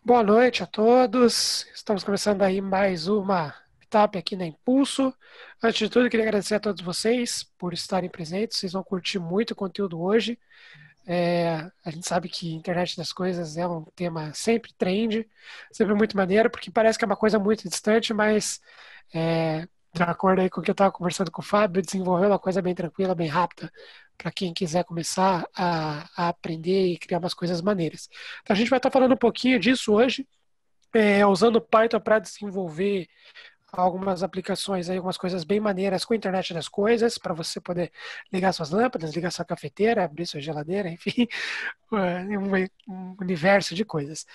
Boa noite a todos. Estamos começando aí mais uma Meetup aqui na Impulso. Antes de tudo, queria agradecer a todos vocês por estarem presentes. Vocês vão curtir muito o conteúdo hoje. A gente sabe que internet das coisas é um tema sempre trend, sempre muito maneiro, porque parece que é uma coisa muito distante, mas de acordo aí com o que eu estava conversando com o Fábio, desenvolveu uma coisa bem tranquila, bem rápida, para quem quiser começar a aprender e criar umas coisas maneiras. Então, a gente vai estar falando um pouquinho disso hoje, usando Python para desenvolver algumas aplicações aí, algumas coisas bem maneiras com a internet das coisas, para você poder ligar suas lâmpadas, ligar sua cafeteira, abrir sua geladeira, enfim, um universo de coisas.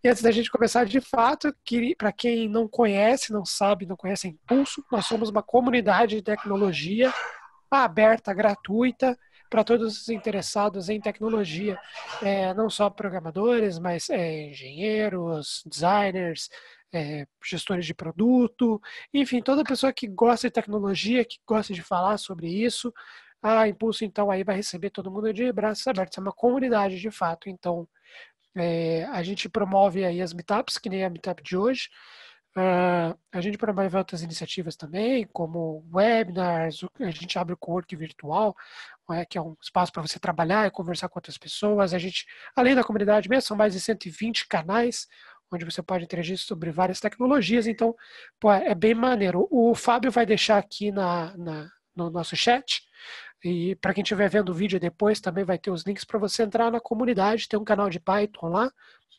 E antes da gente começar de fato, que para quem não conhece, não sabe, não conhece a Impulso, nós somos uma comunidade de tecnologia aberta, gratuita, para todos os interessados em tecnologia, não só programadores, mas engenheiros, designers, gestores de produto, enfim, toda pessoa que gosta de tecnologia, que gosta de falar sobre isso, a Impulso, então, aí vai receber todo mundo de braços abertos. É uma comunidade, de fato. Então, a gente promove aí as meetups, que nem a meetup de hoje. A gente promove outras iniciativas também, como webinars, a gente abre o cowork virtual, que é um espaço para você trabalhar e conversar com outras pessoas. A gente, além da comunidade mesmo, são mais de 120 canais, onde você pode interagir sobre várias tecnologias. Então, pô, é bem maneiro. O Fábio vai deixar aqui no nosso chat. E para quem estiver vendo o vídeo depois, também vai ter os links para você entrar na comunidade. Tem um canal de Python lá,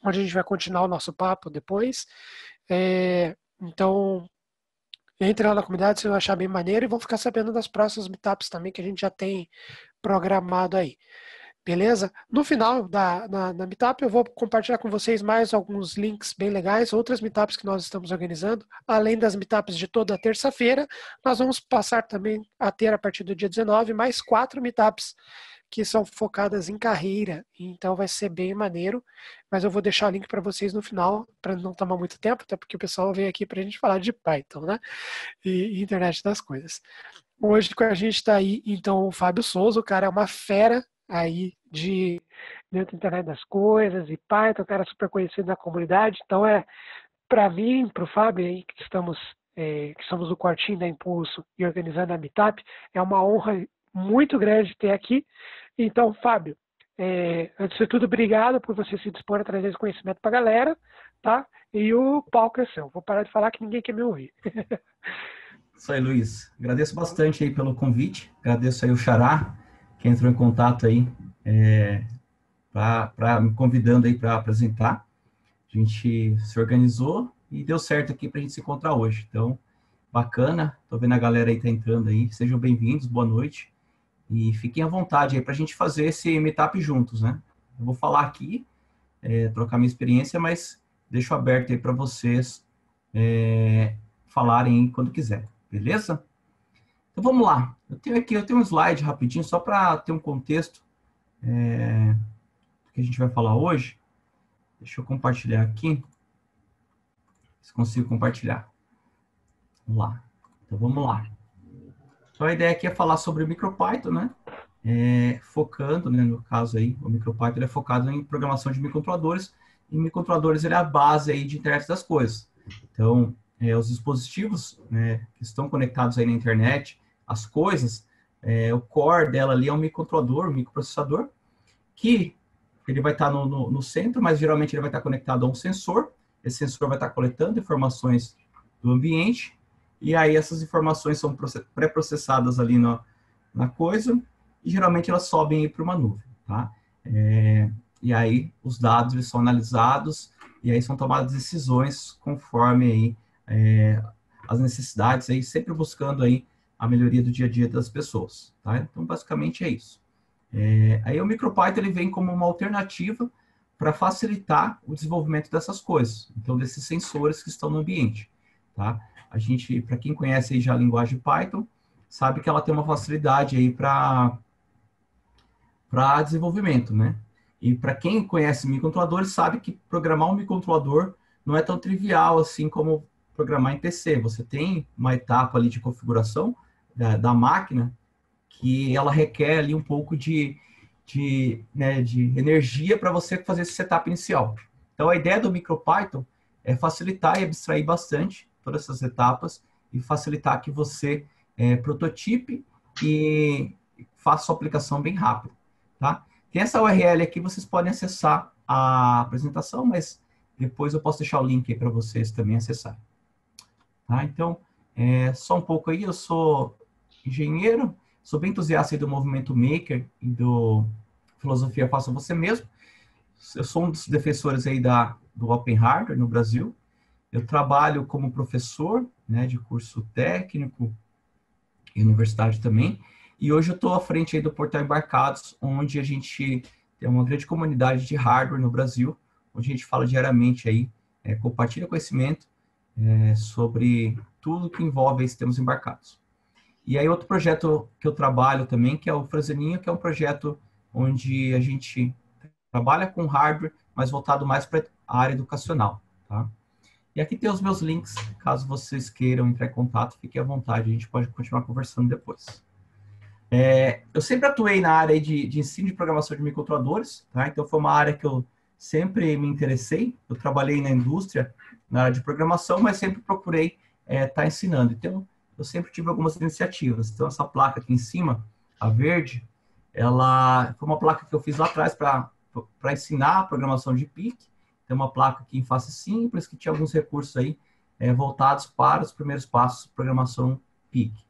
onde a gente vai continuar o nosso papo depois. Então, entre lá na comunidade, vocês vão achar bem maneiro e vão ficar sabendo das próximas meetups também que a gente já tem programado aí. Beleza? No final na meetup, eu vou compartilhar com vocês mais alguns links bem legais, outras meetups que nós estamos organizando. Além das meetups de toda terça-feira, nós vamos passar também a ter, a partir do dia 19, mais 4 meetups que são focadas em carreira. Então vai ser bem maneiro. Mas eu vou deixar o link para vocês no final, para não tomar muito tempo, até porque o pessoal veio aqui para a gente falar de Python, né? E internet das coisas. Hoje com a gente está aí, então, o Fábio Souza, o cara é uma fera aí de dentro da internet das coisas e Python, um cara super conhecido na comunidade. Então para mim, para o Fábio aí que somos do quartinho da Impulso e organizando a Meetup, é uma honra muito grande ter aqui. Então, Fábio, antes de tudo, obrigado por você se dispor a trazer esse conhecimento para a galera, tá? E o palco é seu. Vou parar de falar que ninguém quer me ouvir. Isso aí, Luiz. Agradeço bastante aí pelo convite. Agradeço aí o Xará, que entrou em contato aí, me convidando aí para apresentar. A gente se organizou e deu certo aqui para a gente se encontrar hoje. Então, bacana. Tô vendo a galera aí tá entrando aí. Sejam bem-vindos, boa noite. E fiquem à vontade aí para a gente fazer esse meetup juntos, né? Eu vou falar aqui, trocar minha experiência, mas deixo aberto aí para vocês falarem aí quando quiser, beleza? Então vamos lá. Eu tenho um slide rapidinho só para ter um contexto do que a gente vai falar hoje. Deixa eu compartilhar aqui. Se consigo compartilhar. Vamos lá. Então vamos lá. Então a ideia aqui é falar sobre o MicroPython, né? Focando, né, no caso aí, o MicroPython ele é focado em programação de microcontroladores. E microcontroladores ele é a base aí de internet das coisas. Então, os dispositivos, né, que estão conectados aí na internet, as coisas, o core dela ali é um microcontrolador, um microprocessador, que ele vai estar no centro, mas geralmente ele vai estar conectado a um sensor. Esse sensor vai estar coletando informações do ambiente, e aí essas informações são pré-processadas ali na coisa, e geralmente elas sobem para uma nuvem, tá? E aí os dados eles são analisados, e aí são tomadas decisões conforme aí, as necessidades, aí, sempre buscando aí a melhoria do dia a dia das pessoas, tá? Então, basicamente é isso. Aí o MicroPython ele vem como uma alternativa para facilitar o desenvolvimento dessas coisas, então desses sensores que estão no ambiente, tá? A gente, para quem conhece aí já a linguagem Python, sabe que ela tem uma facilidade aí para desenvolvimento, né? E para quem conhece microcontroladores sabe que programar um microcontrolador não é tão trivial assim como programar em PC. Você tem uma etapa ali de configuração da máquina que ela requer ali um pouco de energia para você fazer esse setup inicial. Então, a ideia do MicroPython é facilitar e abstrair bastante todas essas etapas e facilitar que você prototipe e faça sua aplicação bem rápido, tá? Tem essa URL aqui, vocês podem acessar a apresentação, mas depois eu posso deixar o link aí para vocês também acessarem. Tá? Então, só um pouco aí, eu sou engenheiro, sou bem entusiasta aí do movimento Maker e do Filosofia Faça Você Mesmo. Eu sou um dos defensores aí do Open Hardware no Brasil. Eu trabalho como professor, né, de curso técnico e universidade também. E hoje eu estou à frente aí do Portal Embarcados, onde a gente tem uma grande comunidade de hardware no Brasil, onde a gente fala diariamente aí, compartilha conhecimento sobre tudo que envolve sistemas embarcados. E aí outro projeto que eu trabalho também, que é o Franzininho, que é um projeto onde a gente trabalha com hardware, mas voltado mais para a área educacional, tá? E aqui tem os meus links, caso vocês queiram entrar em contato, fiquem à vontade, a gente pode continuar conversando depois. Eu sempre atuei na área de ensino de programação de microcontroladores, tá? Então foi uma área que eu sempre me interessei. Eu trabalhei na indústria, na área de programação, mas sempre procurei estar ensinando. Então, eu sempre tive algumas iniciativas. Então, essa placa aqui em cima, a verde, ela foi uma placa que eu fiz lá atrás para ensinar a programação de PIC. Tem uma placa aqui em face simples, que tinha alguns recursos aí voltados para os primeiros passos de programação PIC.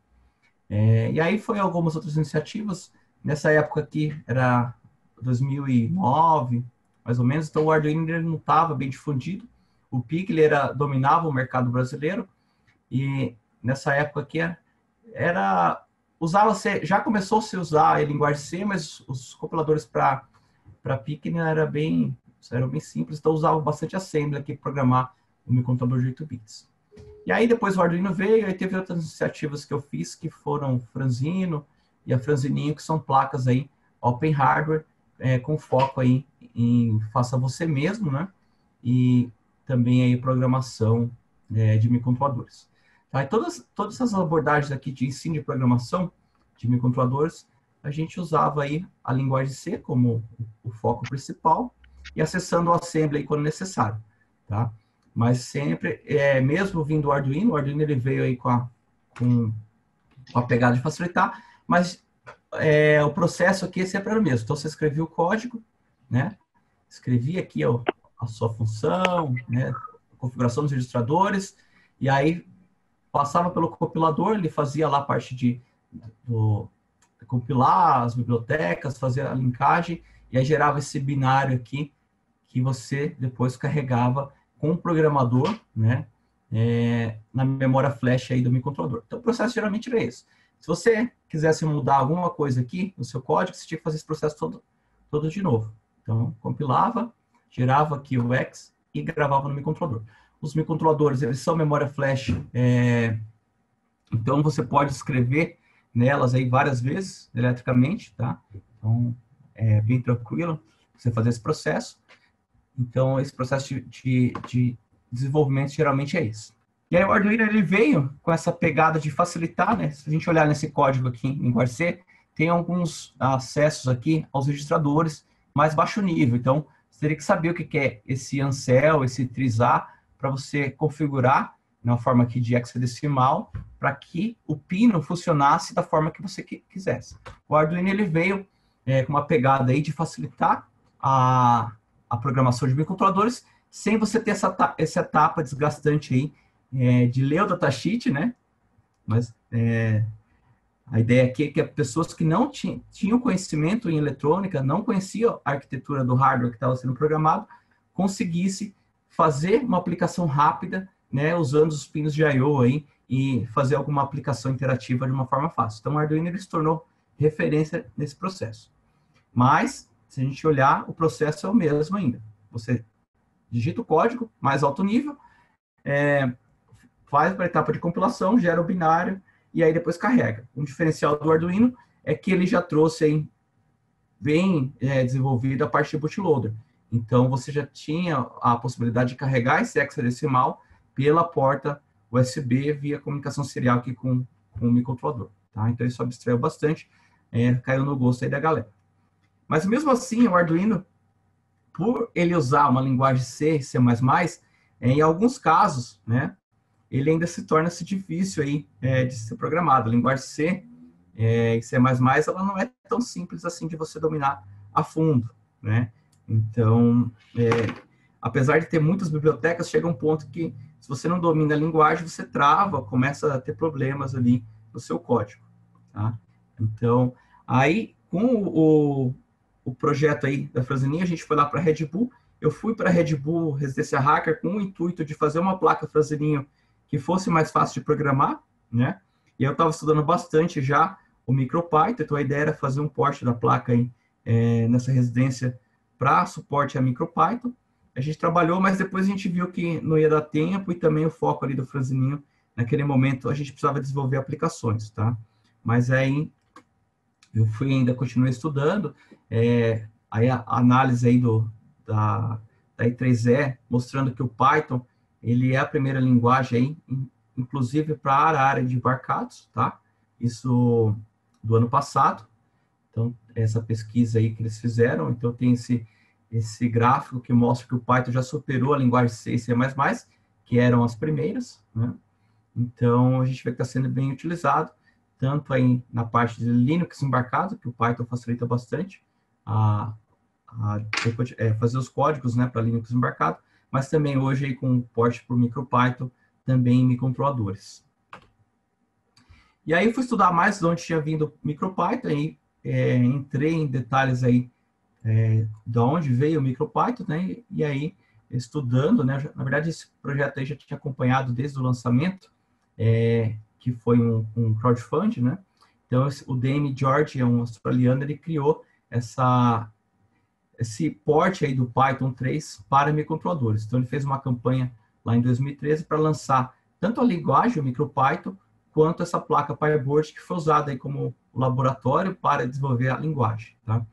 E aí foi algumas outras iniciativas. Nessa época aqui, era 2009, mais ou menos, então o Arduino ele não estava bem difundido. O PIC ele dominava o mercado brasileiro, e nessa época aqui já começou a se usar a linguagem C, mas os compiladores para PIC eram bem simples, então usavam bastante assembly aqui para programar o microcontrolador de 8 bits. E aí depois o Arduino veio, aí teve outras iniciativas que eu fiz, que foram Franzino e a Franzininho, que são placas aí, Open Hardware, com foco aí em faça você mesmo, né? E também aí programação de microcontroladores. Tá? E todas essas abordagens aqui de ensino de programação de microcontroladores, a gente usava aí a linguagem C como o foco principal e acessando o assembly quando necessário, tá? Mas sempre, mesmo vindo do Arduino, o Arduino ele veio aí com a pegada de facilitar, mas o processo aqui sempre era o mesmo. Então, você escrevia o código, né? Escrevia aqui a sua função, né? Configuração dos registradores, e aí passava pelo compilador, ele fazia lá a parte de compilar as bibliotecas, fazer a linkagem, e aí gerava esse binário aqui, que você depois carregava com o programador, né, na memória flash aí do microcontrolador. Então, o processo geralmente era esse. Se você quisesse mudar alguma coisa aqui no seu código, você tinha que fazer esse processo todo de novo. Então, compilava, gerava aqui o X e gravava no microcontrolador. Os microcontroladores, eles são memória flash, então você pode escrever nelas aí várias vezes, eletricamente, tá? Então, é bem tranquilo você fazer esse processo. Então, esse processo de desenvolvimento geralmente é isso. E aí o Arduino ele veio com essa pegada de facilitar, né? Se a gente olhar nesse código aqui em linguagem C, tem alguns acessos aqui aos registradores mais baixo nível. Então, você teria que saber o que é esse Ancel, esse Trizar, para você configurar na forma aqui de hexadecimal, para que o pino funcionasse da forma que você quisesse. O Arduino ele veio com uma pegada aí de facilitar a programação de microcontroladores, sem você ter essa etapa desgastante aí de ler o datasheet, né? Mas a ideia aqui é que as pessoas que não tinham conhecimento em eletrônica, não conheciam a arquitetura do hardware que estava sendo programado, conseguisse fazer uma aplicação rápida, né, usando os pinos de I/O aí e fazer alguma aplicação interativa de uma forma fácil. Então, o Arduino ele se tornou referência nesse processo. Mas, se a gente olhar, o processo é o mesmo ainda. Você digita o código, mais alto nível, faz para a etapa de compilação, gera o binário e aí depois carrega. O diferencial do Arduino é que ele já trouxe aí bem desenvolvido a parte de bootloader. Então, você já tinha a possibilidade de carregar esse hexadecimal pela porta USB via comunicação serial aqui com o microcontrolador. Tá? Então, isso abstraiu bastante, caiu no gosto aí da galera. Mas, mesmo assim, o Arduino, por ele usar uma linguagem C e C++, em alguns casos, né, ele ainda se torna-se difícil aí, de ser programado. A linguagem C e C++, ela não é tão simples assim de você dominar a fundo, né? Então, apesar de ter muitas bibliotecas, chega um ponto que, se você não domina a linguagem, você trava, começa a ter problemas ali no seu código, tá? Então, aí, com o projeto aí da Franzininha, a gente foi lá para a Red Bull. Eu fui para a Red Bull Residência Hacker com o intuito de fazer uma placa Franzininho que fosse mais fácil de programar, né? E eu estava estudando bastante já o MicroPython, então a ideia era fazer um port da placa aí, nessa residência para suporte a MicroPython. A gente trabalhou, mas depois a gente viu que não ia dar tempo, e também o foco ali do Franzininho, naquele momento a gente precisava desenvolver aplicações, tá? Mas aí eu ainda continuei estudando, aí a análise aí da I3E, mostrando que o Python, ele é a primeira linguagem aí, inclusive para a área de embarcados, tá? Isso do ano passado. Então, essa pesquisa aí que eles fizeram, então tem esse gráfico que mostra que o Python já superou a linguagem C e C++, que eram as primeiras, né? Então, a gente vê que está sendo bem utilizado, tanto aí na parte de Linux embarcado, que o Python facilita bastante fazer os códigos, né, para Linux embarcado, mas também hoje aí com o porte por MicroPython, também em microcontroladores. E aí fui estudar mais de onde tinha vindo o MicroPython, e entrei em detalhes aí de onde veio o MicroPython, né? E aí, estudando, né? Na verdade, esse projeto aí já tinha acompanhado desde o lançamento, que foi um crowdfunding, né? Então, o Dame George, é um australiano, ele criou esse port aí do Python 3 para microcontroladores. Então, ele fez uma campanha lá em 2013 para lançar tanto a linguagem, o MicroPython, quanto essa placa PyBoard, que foi usada aí como laboratório para desenvolver a linguagem, tá?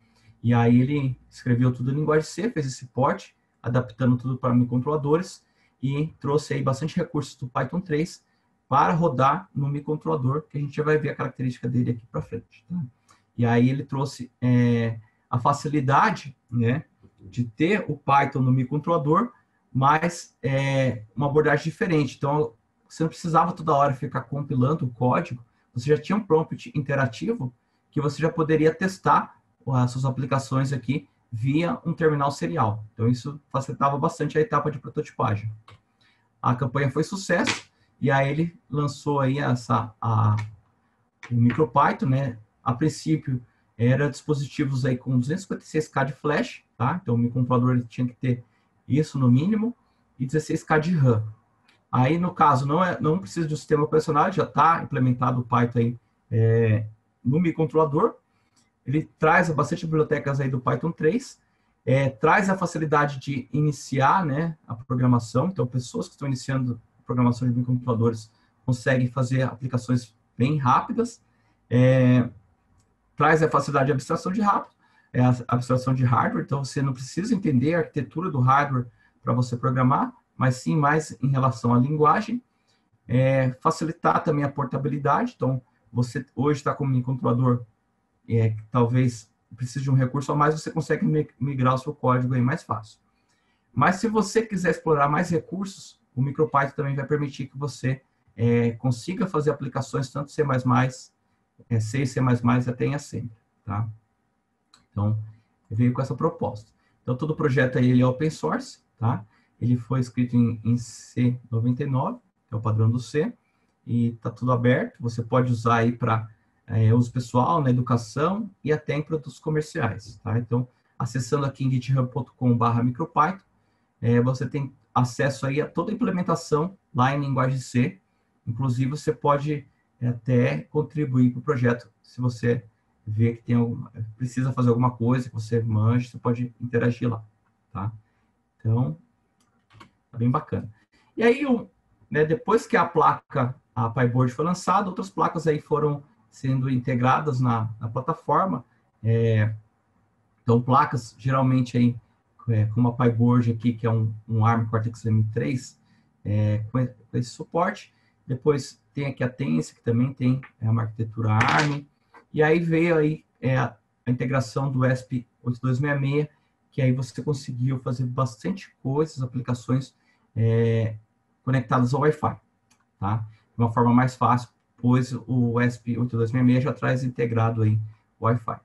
E aí ele escreveu tudo em linguagem C, fez esse port, adaptando tudo para microcontroladores, e trouxe aí bastante recursos do Python 3 para rodar no microcontrolador, que a gente já vai ver a característica dele aqui para frente, tá? E aí ele trouxe a facilidade, né, de ter o Python no microcontrolador, mas uma abordagem diferente. Então, você não precisava toda hora ficar compilando o código, você já tinha um prompt interativo que você já poderia testar as suas aplicações aqui via um terminal serial. Então, isso facilitava bastante a etapa de prototipagem. A campanha foi sucesso, e aí ele lançou aí o MicroPython, né? A princípio, era dispositivos aí com 256K de flash, tá? Então, o microcontrolador tinha que ter isso no mínimo, e 16K de RAM. Aí, no caso, não precisa de um sistema operacional, já está implementado o Python aí, no microcontrolador. Ele traz bastante bibliotecas aí do Python 3, traz a facilidade de iniciar, né, a programação. Então, pessoas que estão iniciando programação de microcontroladores conseguem fazer aplicações bem rápidas. Traz a facilidade de abstração abstração de hardware. Então, você não precisa entender a arquitetura do hardware para você programar, mas sim mais em relação à linguagem. Facilitar também a portabilidade. Então, você hoje está com um microcontrolador, talvez precise de um recurso a mais, você consegue migrar o seu código aí mais fácil. Mas se você quiser explorar mais recursos, o MicroPython também vai permitir que você consiga fazer aplicações tanto C++, C e C++ até em Assembly, tá? Então, veio com essa proposta. Então, todo o projeto aí ele é open source, tá? Ele foi escrito em C99, que é o padrão do C, e está tudo aberto. Você pode usar aí para uso pessoal, na educação e até em produtos comerciais, tá? Então, acessando aqui em github.com/micropython, você tem acesso aí a toda a implementação lá em linguagem C. Inclusive, você pode até contribuir para o projeto, se você vê que precisa fazer alguma coisa, que você manja, você pode interagir lá, tá? Então, tá bem bacana. E aí, depois que a PyBoard foi lançada, outras placas aí foram sendo integradas na plataforma. Então, placas geralmente aí, como a PyBoard aqui, que é um ARM Cortex-M3, com esse suporte. Depois tem aqui a Tensor, que também tem uma arquitetura ARM. E aí veio aí a integração do ESP8266, que aí você conseguiu fazer bastante coisas, aplicações conectadas ao Wi-Fi, tá? De uma forma mais fácil, pois o ESP8266 já traz integrado aí o Wi-Fi.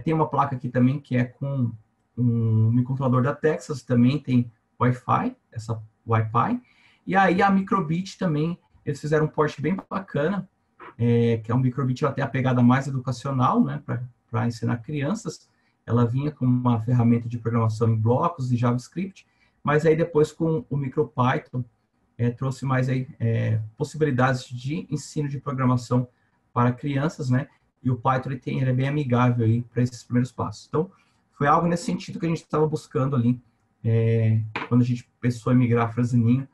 Tem uma placa aqui também que é com um microcontrolador da Texas, também tem Wi-Fi, essa Wi-Fi. E aí a Microbit também, eles fizeram um port bem bacana, que é um Microbit, ela tem a pegada mais educacional, né, para ensinar crianças. Ela vinha com uma ferramenta de programação em blocos e JavaScript, mas aí depois com o MicroPython, trouxe mais aí, possibilidades de ensino de programação para crianças, né? E o Python ele é bem amigável aí para esses primeiros passos. Então, foi algo nesse sentido que a gente estava buscando ali, quando a gente pensou em migrar para Zininho,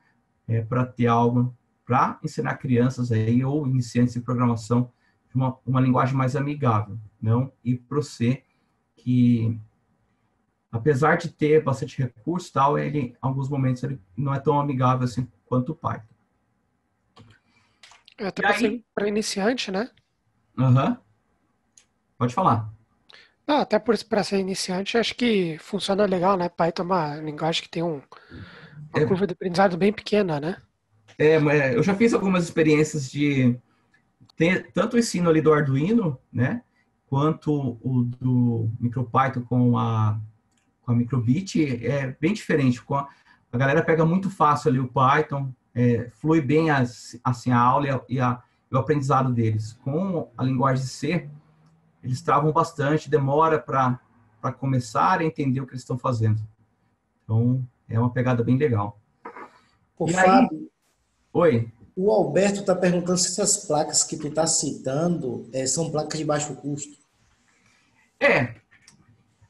para ter algo para ensinar crianças aí, ou iniciantes de programação, de uma linguagem mais amigável, não? E para o C, que apesar de ter bastante recurso, tal, ele, em alguns momentos, ele não é tão amigável assim quanto o Python. Até E para iniciante, né? Pode falar. Não, até para ser iniciante, acho que funciona legal, né? Python é uma linguagem que tem uma É, curva de aprendizado bem pequena, né? eu já fiz algumas experiências de ter tanto o ensino ali do Arduino, né, quanto o do MicroPython com a Microbit, é bem diferente. A galera pega muito fácil ali o Python, flui bem assim, a aula e o aprendizado deles. Com a linguagem C, eles travam bastante, demora para começar a entender o que eles estão fazendo. Então, é uma pegada bem legal. Ô, E aí, Fábio, oi. o Alberto está perguntando se essas placas que tu está citando são placas de baixo custo.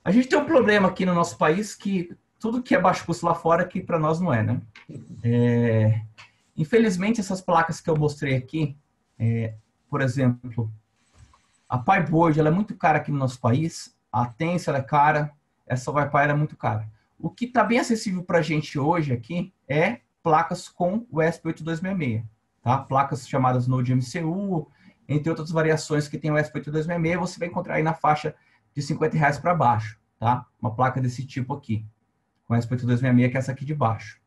A gente tem um problema aqui no nosso país que tudo que é baixo custo lá fora, aqui para nós não é, né? Infelizmente, essas placas que eu mostrei aqui, por exemplo, a PyBoard, ela é muito cara aqui no nosso país, a Tensor ela é cara, essa Wi-Fi ela é muito cara. O que está bem acessível para a gente hoje aqui é placas com o ESP8266, tá? Placas chamadas Node MCU, entre outras variações que tem o ESP8266, você vai encontrar aí na faixa de R$50 para baixo, tá? Uma placa desse tipo aqui, com ESP8266, que é essa aqui de baixo.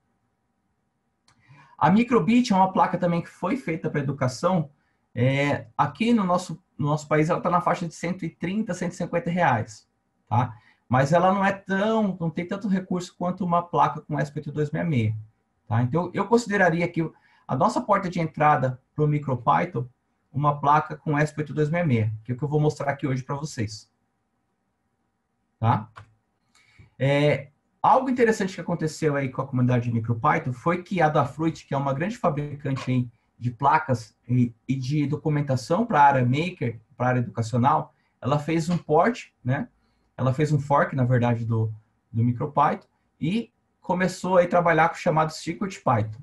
A Microbit é uma placa também que foi feita para educação. Aqui no nosso país ela está na faixa de R$130, R$150, tá? Mas ela não tem tanto recurso quanto uma placa com ESP8266, tá? Então eu consideraria que a nossa porta de entrada para o MicroPython uma placa com ESP8266, que é o que eu vou mostrar aqui hoje para vocês, tá? Algo interessante que aconteceu aí com a comunidade de MicroPython foi que a Adafruit, que é uma grande fabricante aí de placas e de documentação para a área maker, para a área educacional, ela fez um port, né? Ela fez um fork, na verdade, do MicroPython e começou aí a trabalhar com o chamado CircuitPython.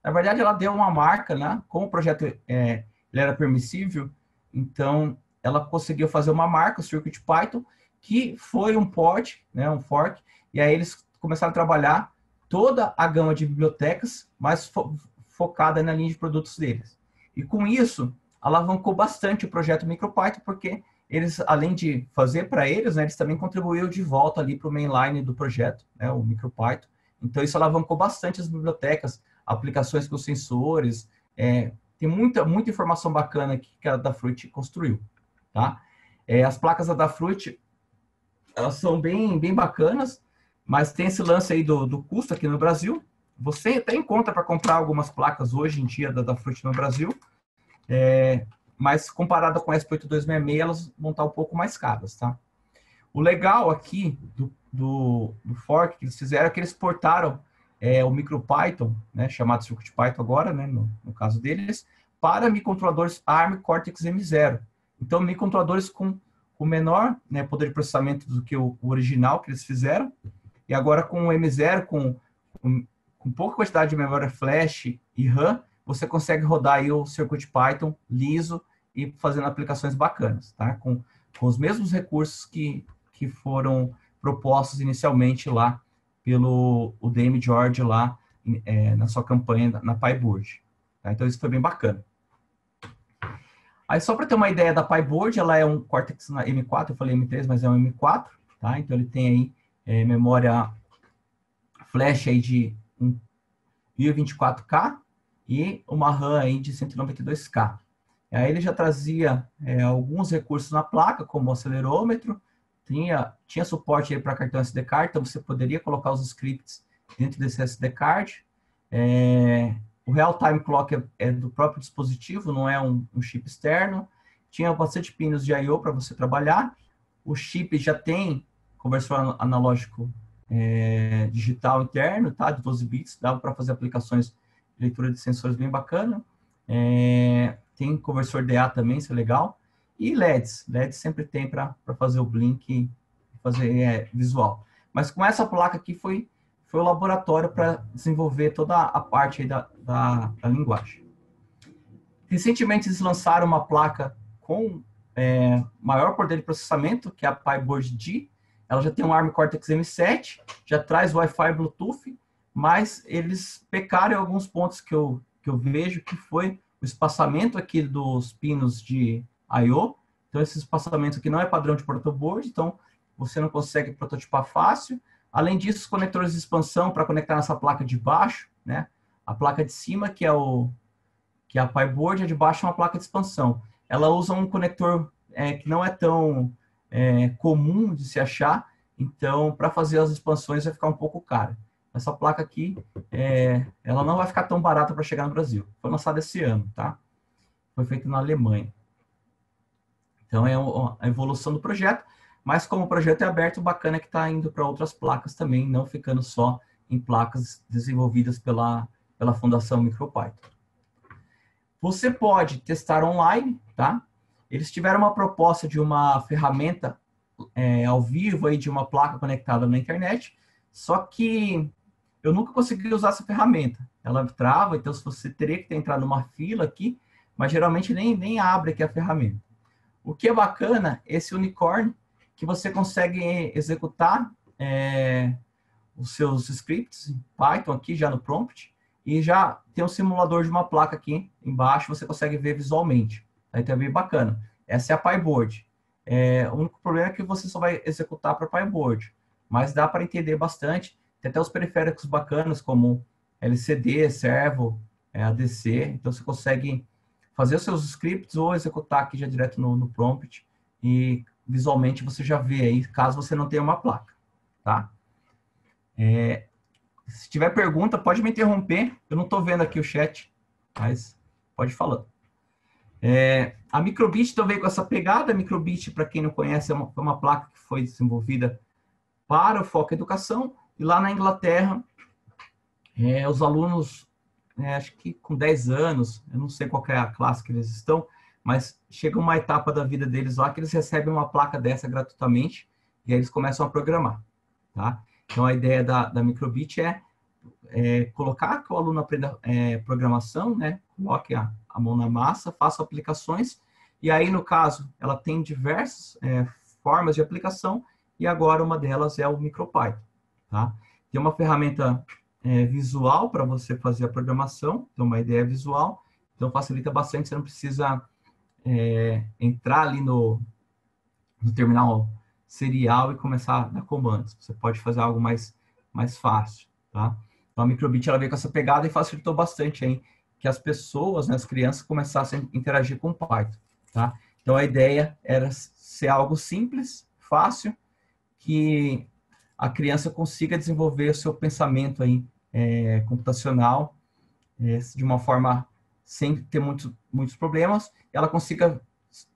Na verdade, ela deu uma marca, né? Como o projeto ele era permissível, então ela conseguiu fazer uma marca, o CircuitPython, que foi um port, né? Um fork, e aí eles começaram a trabalhar toda a gama de bibliotecas, mas focada na linha de produtos deles. E com isso, alavancou bastante o projeto MicroPython, porque eles, além de fazer para eles, né, eles também contribuíram de volta ali para o mainline do projeto, né, o MicroPython. Então, isso alavancou bastante as bibliotecas, aplicações com sensores, tem muita informação bacana aqui que a Adafruit construiu, tá? As placas da Adafruit, elas são bem bacanas, mas tem esse lance aí do custo aqui no Brasil. Você até encontra para comprar algumas placas hoje em dia da Adafruit no Brasil, mas comparada com a ESP8266, elas vão estar um pouco mais caras, tá? O legal aqui do fork que eles fizeram é que eles portaram o MicroPython, né, chamado CircuitPython agora, né, no caso deles, para microcontroladores ARM Cortex M0. Então, microcontroladores com menor, né, poder de processamento do que o original que eles fizeram, e agora com o M0, com pouca quantidade de memória flash e RAM, você consegue rodar aí o CircuitPython liso e fazendo aplicações bacanas, tá? Com os mesmos recursos que foram propostos inicialmente lá pelo o Dame George lá na sua campanha na PyBoard. Tá? Então isso foi bem bacana. Aí só para ter uma ideia da PyBoard, ela é um Cortex M4, eu falei M3, mas é um M4, tá? Então ele tem aí memória flash aí de 1024K e uma RAM aí de 192K. Aí ele já trazia alguns recursos na placa, como o acelerômetro, tinha suporte para cartão SD card, então você poderia colocar os scripts dentro desse SD card. O real-time clock é do próprio dispositivo, não é um chip externo. Tinha bastante pinos de I/O para você trabalhar. O chip já tem conversor analógico digital interno, tá? De 12 bits, dava para fazer aplicações de leitura de sensores bem bacana. Tem conversor DA também, isso é legal. E LEDs sempre tem para fazer o blink e fazer visual. Mas com essa placa aqui foi o laboratório para desenvolver toda a parte aí da linguagem. Recentemente eles lançaram uma placa com maior poder de processamento, que é a PyBoard D. Ela já tem um ARM Cortex M7, já traz Wi-Fi e Bluetooth, mas eles pecaram em alguns pontos que eu vejo, que foi o espaçamento aqui dos pinos de I/O. Então, esse espaçamento aqui não é padrão de protoboard, então você não consegue prototipar fácil. Além disso, os conectores de expansão para conectar nessa placa de baixo, né? A placa de cima, que é a PyBoard, a de baixo é uma placa de expansão. Ela usa um conector que não é tão comum de se achar, então, para fazer as expansões vai ficar um pouco caro. Essa placa aqui, ela não vai ficar tão barata para chegar no Brasil. Foi lançada esse ano, tá? Foi feito na Alemanha. Então, é a evolução do projeto, mas como o projeto é aberto, o bacana é que está indo para outras placas também, não ficando só em placas desenvolvidas pela Fundação MicroPython. Você pode testar online, tá? Eles tiveram uma proposta de uma ferramenta ao vivo aí de uma placa conectada na internet, só que eu nunca consegui usar essa ferramenta. Ela trava, então você teria que entrar numa fila aqui, mas geralmente nem abre aqui a ferramenta. O que é bacana, esse unicórnio, que você consegue executar os seus scripts em Python aqui já no prompt, e já tem um simulador de uma placa aqui embaixo, você consegue ver visualmente. Aí tá bem bacana. Essa é a PyBoard. O único problema é que você só vai executar para PyBoard, mas dá para entender bastante. Tem até os periféricos bacanas, como LCD, Servo, ADC, então você consegue fazer os seus scripts ou executar aqui já direto no prompt, e visualmente você já vê aí, caso você não tenha uma placa, tá? Se tiver pergunta, pode me interromper. Eu não estou vendo aqui o chat, mas pode falar. A Microbit também com essa pegada. A Microbit, para quem não conhece, é uma placa que foi desenvolvida para o foco educação. E lá na Inglaterra, os alunos, acho que com 10 anos, eu não sei qual é a classe que eles estão, mas chega uma etapa da vida deles lá que eles recebem uma placa dessa gratuitamente e aí eles começam a programar, tá? Então, a ideia da Microbit é colocar que o aluno aprenda programação, né? Coloque a mão na massa, faça aplicações, e aí, no caso, ela tem diversas formas de aplicação, e agora uma delas é o MicroPython, tá? Tem uma ferramenta visual para você fazer a programação, então uma ideia visual, então facilita bastante, você não precisa entrar ali no terminal serial e começar a dar comandos. Você pode fazer algo mais fácil, tá? Então, a Microbit, ela veio com essa pegada e facilitou bastante aí que as pessoas, né, as crianças, começassem a interagir com o Python, tá? Então, a ideia era ser algo simples, fácil, que a criança consiga desenvolver o seu pensamento aí, computacional de uma forma sem ter muitos problemas, e ela consiga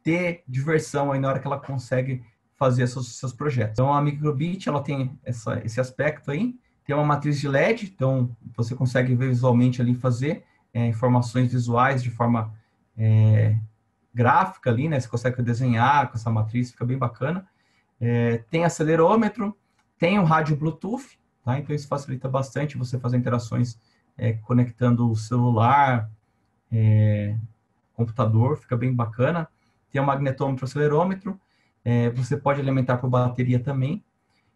ter diversão aí na hora que ela consegue fazer seus projetos. Então, a Microbit, ela tem esse aspecto aí, tem uma matriz de LED, então você consegue ver visualmente ali, fazer informações visuais de forma gráfica ali, né? Você consegue desenhar com essa matriz, fica bem bacana. Tem acelerômetro, tem o rádio Bluetooth, tá? Então isso facilita bastante você fazer interações conectando o celular, computador, fica bem bacana. Tem o magnetômetro, acelerômetro, você pode alimentar por bateria também.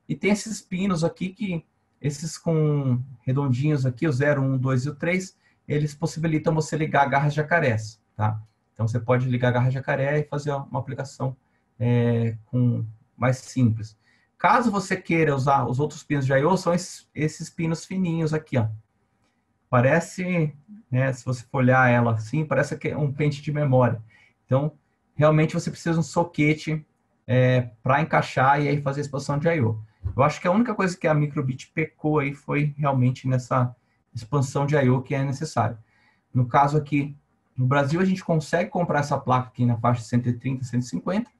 E tem esses pinos aqui, que esses com redondinhos aqui, o 0, 1, 2 e o 3, eles possibilitam você ligar garras jacarés, tá? Então você pode ligar garra jacaré e fazer uma aplicação mais simples. Caso você queira usar os outros pinos de I/O, são esses pinos fininhos aqui, ó. Parece, né, se você for olhar ela assim, parece que é um pente de memória. Então, realmente você precisa de um soquete para encaixar e aí fazer a expansão de I/O. Eu acho que a única coisa que a Microbit pecou aí foi realmente nessa expansão de I/O que é necessária. No caso aqui, no Brasil, a gente consegue comprar essa placa aqui na faixa de 130, 150,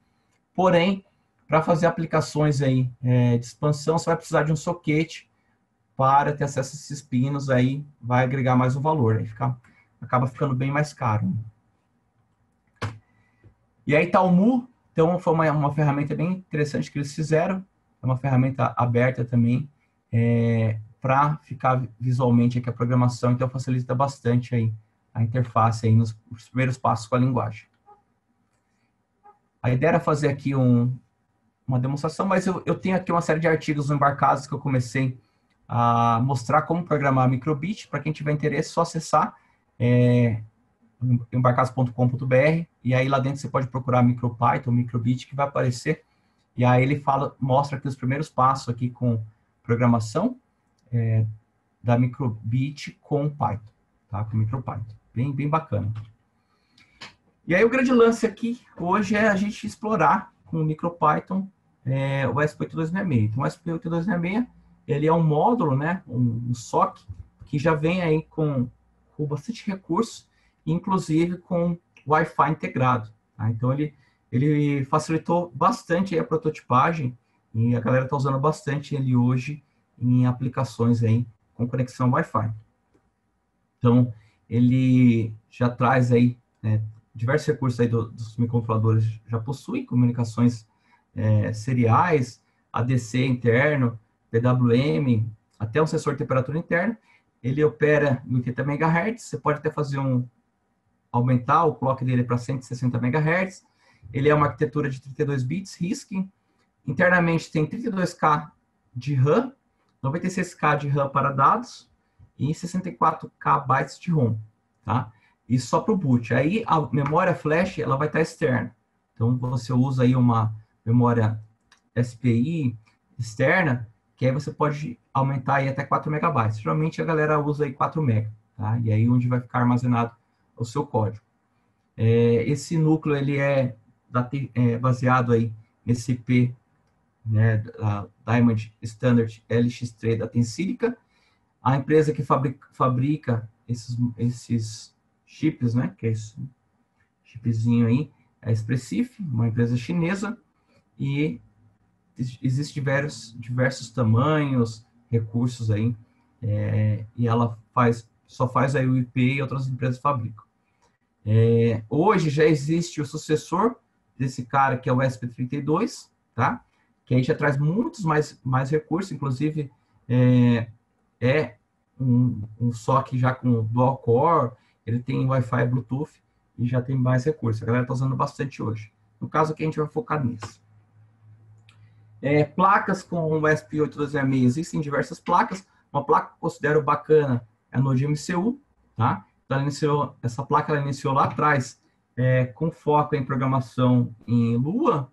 porém, para fazer aplicações aí, de expansão, você vai precisar de um soquete para ter acesso a esses pinos, aí vai agregar mais um valor, aí acaba ficando bem mais caro. E aí tá o Mu, então foi uma ferramenta bem interessante que eles fizeram, é uma ferramenta aberta também, para ficar visualmente aqui a programação, então facilita bastante aí a interface aí nos primeiros passos com a linguagem. A ideia era fazer aqui uma demonstração, mas eu tenho aqui uma série de artigos embarcados que eu comecei a mostrar como programar a Microbit. Para quem tiver interesse, é só acessar embarcados.com.br, e aí lá dentro você pode procurar MicroPython, Microbit, que vai aparecer, e aí ele mostra aqui os primeiros passos aqui com programação da Microbit com Python, tá? Com MicroPython. Bem bacana. E aí o grande lance aqui hoje é a gente explorar com o MicroPython o ESP8266. Então o ESP8266 ele é um módulo, né, um SOC, que já vem aí com bastante recurso, inclusive com Wi-Fi integrado. Tá? Então ele facilitou bastante aí a prototipagem e a galera está usando bastante ele hoje em aplicações aí com conexão Wi-Fi. Então ele já traz aí diversos recursos aí dos microcontroladores, já possuem comunicações seriais, ADC interno, PWM, até um sensor de temperatura interna. Ele opera em 80 MHz, você pode até aumentar o clock dele para 160 MHz. Ele é uma arquitetura de 32 bits, RISC. Internamente tem 32K de RAM, 96K de RAM para dados e 64K bytes de ROM, tá? E só para o boot. Aí a memória flash ela vai estar externa. Então você usa aí uma memória SPI externa, que aí você pode aumentar aí até 4 MB. Geralmente a galera usa aí 4 MB, tá? E aí onde vai ficar armazenado o seu código. Esse núcleo ele é baseado aí nesse IP, né, da Diamond Standard LX3 da Tensilica. A empresa que fabrica esses chips, né, que é esse chipzinho aí, é a Expressif, uma empresa chinesa, e existem diversos tamanhos, recursos aí, e ela só faz aí o IP e outras empresas fabricam. Hoje já existe o sucessor desse cara, que é o ESP32, tá? Que aí já traz muitos mais recursos, inclusive um SOC já com dual core, ele tem Wi-Fi, Bluetooth e já tem mais recursos. A galera está usando bastante hoje. No caso aqui a gente vai focar nisso. Placas com o ESP8266, existem diversas placas. Uma placa que eu considero bacana é a Node MCU, tá? Então, essa placa ela iniciou lá atrás com foco em programação em Lua,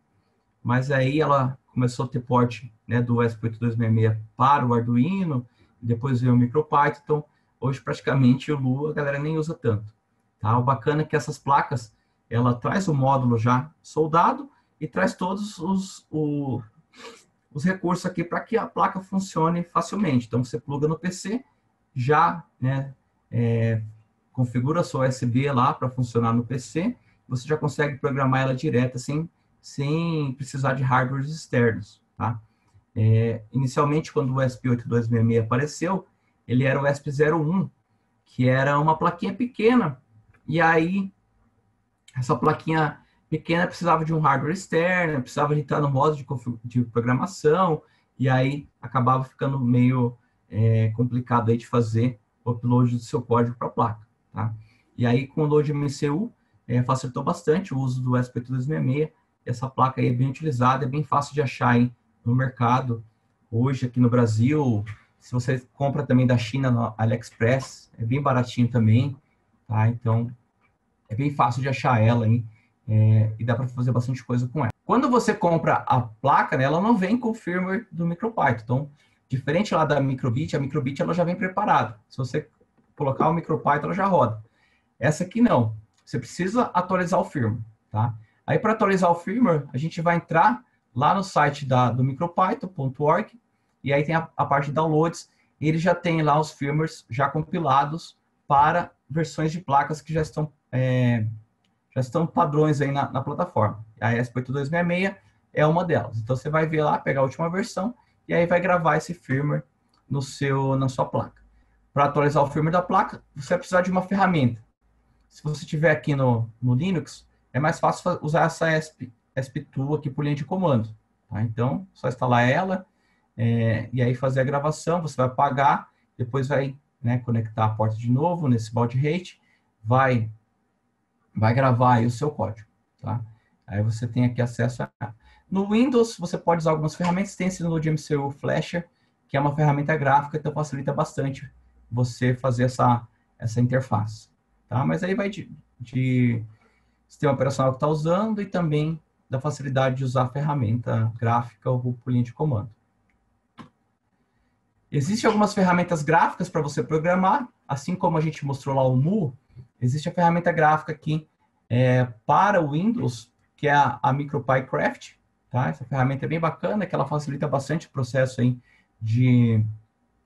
mas aí ela começou a ter porte, né, do ESP8266 para o Arduino, depois veio o MicroPython. Então, hoje praticamente o Lua a galera nem usa tanto. Tá? O bacana é que essas placas, ela traz o módulo já soldado e traz todos os recursos aqui para que a placa funcione facilmente. Então, você pluga no PC, já, né, configura a sua USB lá para funcionar no PC, você já consegue programar ela direta sem precisar de hardwares externos. Tá? Inicialmente, quando o ESP8266 apareceu, ele era o ESP01, que era uma plaquinha pequena, e aí essa plaquinha pequena precisava de um hardware externo, precisava entrar no modo de programação, e aí acabava ficando meio complicado aí de fazer o upload do seu código para a placa. Tá? E aí com o Node MCU facilitou bastante o uso do ESP8266, essa placa aí é bem utilizada, é bem fácil de achar aí no mercado. Hoje aqui no Brasil, se você compra também da China no AliExpress, é bem baratinho também, tá? Então é bem fácil de achar ela aí, e dá para fazer bastante coisa com ela. Quando você compra a placa, né, ela não vem com o firmware do MicroPython. Então, diferente lá da Microbit, a Microbit ela já vem preparada. Se você colocar o MicroPython, ela já roda. Essa aqui não. Você precisa atualizar o firmware, tá? Aí, para atualizar o firmware, a gente vai entrar lá no site do micropython.org e aí tem a parte de downloads. E ele já tem lá os firmwares já compilados para versões de placas que já estão padrões aí na plataforma. A ESP8266 é uma delas. Então, você vai ver lá, pegar a última versão e aí vai gravar esse firmware na sua placa. Para atualizar o firmware da placa, você vai precisar de uma ferramenta. Se você tiver aqui no Linux, é mais fácil usar essa ESP2 aqui por linha de comando. Tá? Então, só instalar ela e aí fazer a gravação. Você vai apagar, depois vai, né, conectar a porta de novo nesse baud rate, vai gravar aí o seu código. Tá? Aí você tem aqui acesso a... No Windows, você pode usar algumas ferramentas. Tem esse NodeMCU Flasher, que é uma ferramenta gráfica, então facilita bastante você fazer essa interface. Tá? Mas aí vai de sistema operacional que está usando e também da facilidade de usar a ferramenta gráfica ou por linha de comando. Existem algumas ferramentas gráficas para você programar, assim como a gente mostrou lá o Mu, existe a ferramenta gráfica aqui para o Windows, que é a MicroPyCraft. Tá? Essa ferramenta é bem bacana, que ela facilita bastante o processo aí de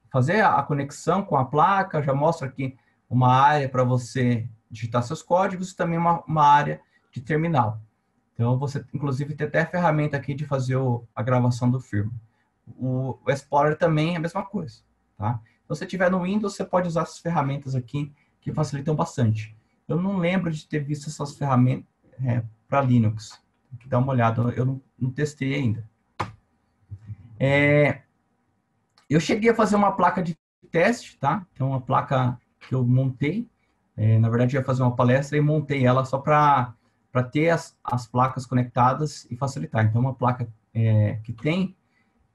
fazer a conexão com a placa, já mostra aqui uma área para você digitar seus códigos e também uma área de terminal. Então, você, inclusive, tem até a ferramenta aqui de fazer a gravação do firmware. O Explorer também é a mesma coisa. Tá? Então, se você tiver no Windows, você pode usar essas ferramentas aqui que facilitam bastante. Eu não lembro de ter visto essas ferramentas para Linux. Tem que dar uma olhada, eu não testei ainda. Eu cheguei a fazer uma placa de teste, tá? Então, uma placa que eu montei. Na verdade, eu ia fazer uma palestra e montei ela só para ter as placas conectadas e facilitar. Então, uma placa que tem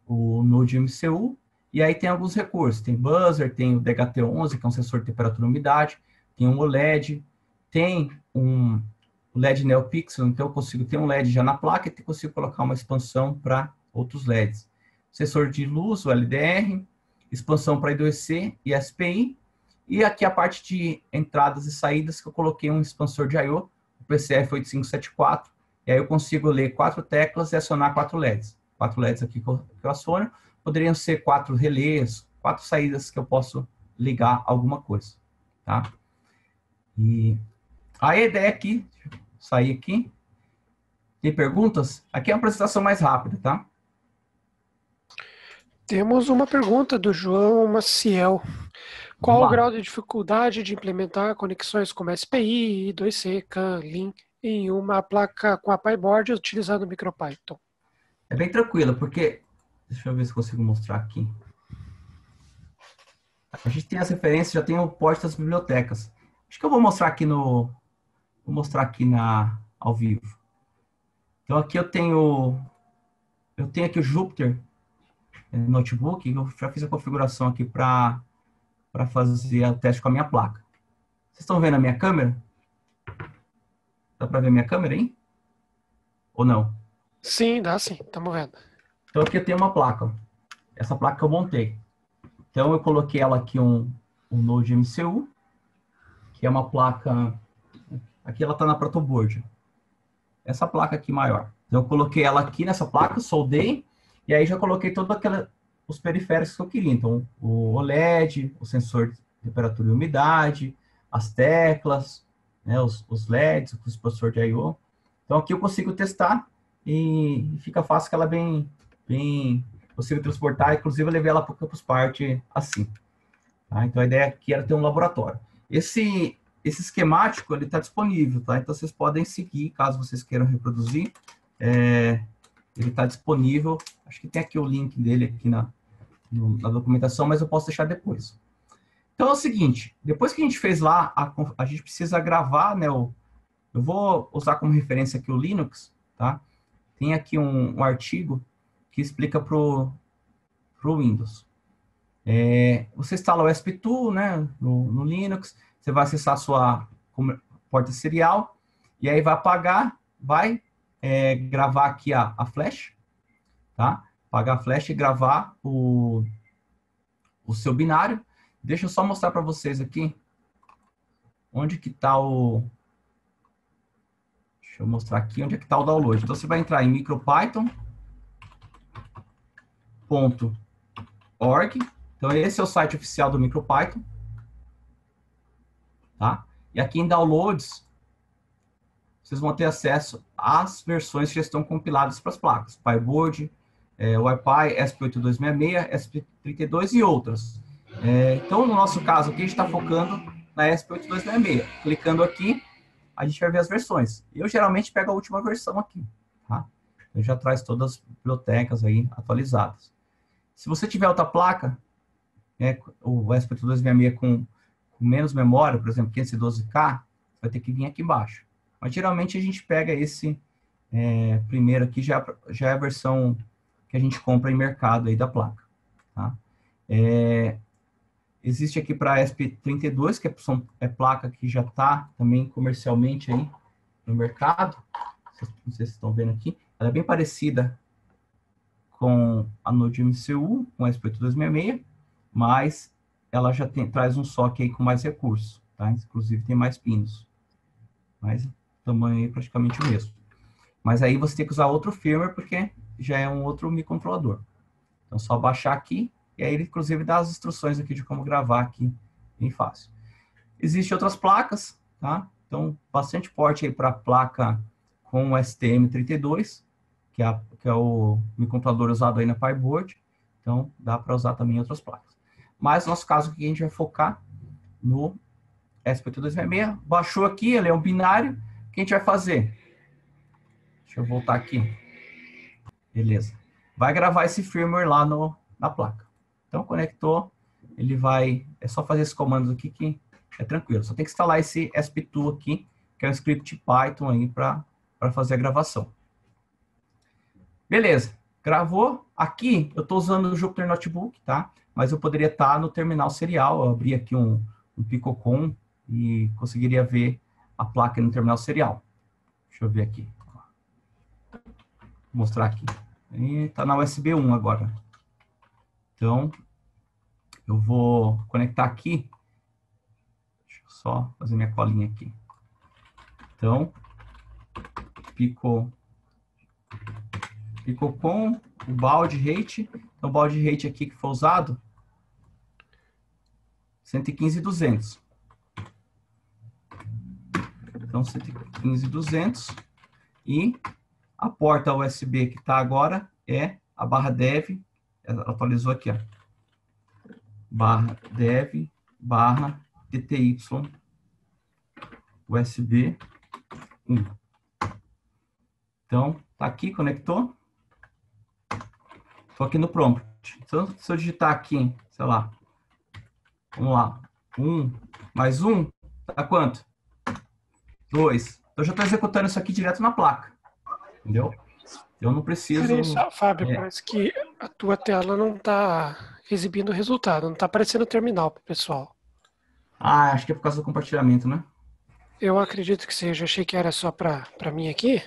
o NodeMCU e aí tem alguns recursos. Tem buzzer, tem o DHT11, que é um sensor de temperatura e umidade, tem um OLED, tem o LED NeoPixel, então eu consigo ter um LED já na placa e consigo colocar uma expansão para outros LEDs. Sensor de luz, o LDR, expansão para I2C e SPI, e aqui a parte de entradas e saídas que eu coloquei um expansor de I/O, o PCF8574, e aí eu consigo ler 4 teclas e acionar 4 LEDs. 4 LEDs aqui que eu aciono, poderiam ser 4 relés, 4 saídas que eu posso ligar alguma coisa. Tá? E a ideia aqui, deixa eu sair aqui, tem perguntas? Aqui é uma apresentação mais rápida, tá? Temos uma pergunta do João Maciel. Qual o grau de dificuldade de implementar conexões como SPI, I2C, CAN, LIN em uma placa com a PyBoard utilizando o MicroPython? É bem tranquilo, porque... Deixa eu ver se consigo mostrar aqui. A gente tem as referências, já tem o porte das bibliotecas. Acho que eu vou mostrar aqui ao vivo. Então aqui eu tenho aqui o Jupyter Notebook, eu já fiz a configuração aqui para fazer o teste com a minha placa. Vocês estão vendo a minha câmera? Dá para ver a minha câmera aí? Ou não? Sim, dá sim, estamos vendo. Então aqui eu tenho uma placa. Essa placa que eu montei. Então eu coloquei ela aqui um NodeMCU, que é uma placa... Aqui ela está na protoboard. Essa placa aqui maior. Então eu coloquei ela aqui nessa placa, soldei, e aí já coloquei todos os periféricos que eu queria. Então o OLED, o sensor de temperatura e umidade, as teclas, né, os LEDs, o expansor de I/O. Então aqui eu consigo testar e fica fácil que ela bem consigo transportar. Inclusive eu levei ela para o Campus Party assim. Tá? Então a ideia aqui era ter um laboratório. Esse esquemático ele está disponível, tá? Então vocês podem seguir caso vocês queiram reproduzir. Ele está disponível. Acho que tem aqui o link dele aqui na documentação, mas eu posso deixar depois. Então é o seguinte, depois que a gente fez lá, a gente precisa gravar, né? Eu vou usar como referência aqui o Linux, tá? Tem aqui um artigo que explica para o Windows. Você instala o ESP2, né, no Linux, você vai acessar a sua porta serial, e aí vai apagar, vai gravar aqui a flash, tá? Apagar a flash e gravar o seu binário. Deixa eu só mostrar para vocês aqui onde que está o... Deixa eu mostrar aqui onde é que está o download. Então, você vai entrar em micropython.org. Então, esse é o site oficial do MicroPython. Tá? E aqui em Downloads, vocês vão ter acesso às versões que já estão compiladas para as placas. PyBoard, Wi-Fi, ESP8266, ESP32 e outras. Então, no nosso caso aqui, a gente está focando na ESP8266. Clicando aqui, a gente vai ver as versões. Eu geralmente pego a última versão aqui. Tá? Ele já traz todas as bibliotecas aí atualizadas. Se você tiver outra placa, o ESP8266 com menos memória, por exemplo, 512K, vai ter que vir aqui embaixo. Mas geralmente a gente pega esse primeiro aqui, já é a versão que a gente compra em mercado aí da placa. Tá? Existe aqui para a ESP32, que é placa que já está também comercialmente aí no mercado. Não sei se vocês estão vendo aqui. Ela é bem parecida com a Node MCU, com a ESP8266, mas ela já traz um SoC aí com mais recursos, tá? Inclusive tem mais pinos. Mas o tamanho é praticamente o mesmo. Mas aí você tem que usar outro firmware, porque já é um outro microcontrolador. Então, só baixar aqui, e aí ele, inclusive, dá as instruções aqui de como gravar aqui, bem fácil. Existem outras placas, tá? Então, bastante porte aí para placa com o STM32, que é o microcontrolador usado aí na PyBoard. Então, dá para usar também outras placas. Mas, no nosso caso aqui, a gente vai focar no ESP8266. Baixou aqui, ele é um binário. O que a gente vai fazer? Deixa eu voltar aqui. Beleza. Vai gravar esse firmware lá na placa. Então, conectou, ele vai... É só fazer esses comandos aqui que é tranquilo. Só tem que instalar esse ESP2 aqui, que é um script Python aí para fazer a gravação. Beleza. Gravou. Aqui, eu estou usando o Jupyter Notebook, tá? Mas eu poderia estar no terminal serial. Eu abri aqui um PicoCom e conseguiria ver a placa no terminal serial. Deixa eu ver aqui. Vou mostrar aqui. Está na USB 1 agora. Então, eu vou conectar aqui. Deixa eu só fazer minha colinha aqui. Então, PicoCom, o baud rate. Então, o baud rate aqui que foi usado, 115.200. Então, 115.200. E a porta USB que está agora é a barra dev, ela atualizou aqui, ó. Barra dev, barra TTY, USB 1. Então, tá aqui, conectou. Estou aqui no prompt. Então, se eu digitar aqui, sei lá, vamos lá, 1 mais 1, dá quanto? 2. Então, eu já estou executando isso aqui direto na placa. Entendeu? Eu não preciso... Fábio, parece que a tua tela não está exibindo o resultado, não está aparecendo o terminal para o pessoal. Ah, acho que é por causa do compartilhamento, né? Eu acredito que seja. Achei que era só para mim aqui,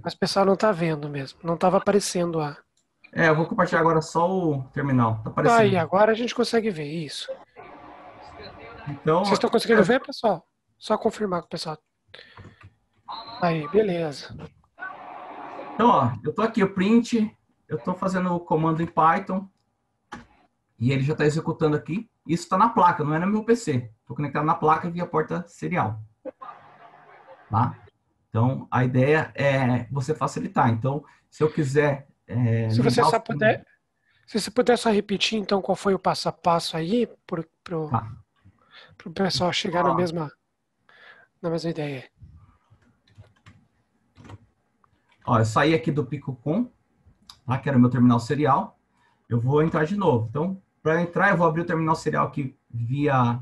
mas o pessoal não está vendo mesmo. Não estava aparecendo a... eu vou compartilhar agora só o terminal. Tá aparecendo. Aí, agora a gente consegue ver isso. Então, vocês estão conseguindo ver, pessoal? Só confirmar com o pessoal. Aí, beleza. Então, ó, eu tô aqui, o print, eu tô fazendo o comando em Python e ele já está executando aqui. Isso está na placa, não é no meu PC. Estou conectado na placa via porta serial. Tá? Então, a ideia é você facilitar. Então, se eu quiser... se você puder só repetir, então, qual foi o passo a passo aí, para o pessoal chegar na mesma ideia. Ó, eu saí aqui do PicoCom, tá, que era o meu terminal serial. Eu vou entrar de novo. Então, para entrar, eu vou abrir o terminal serial aqui via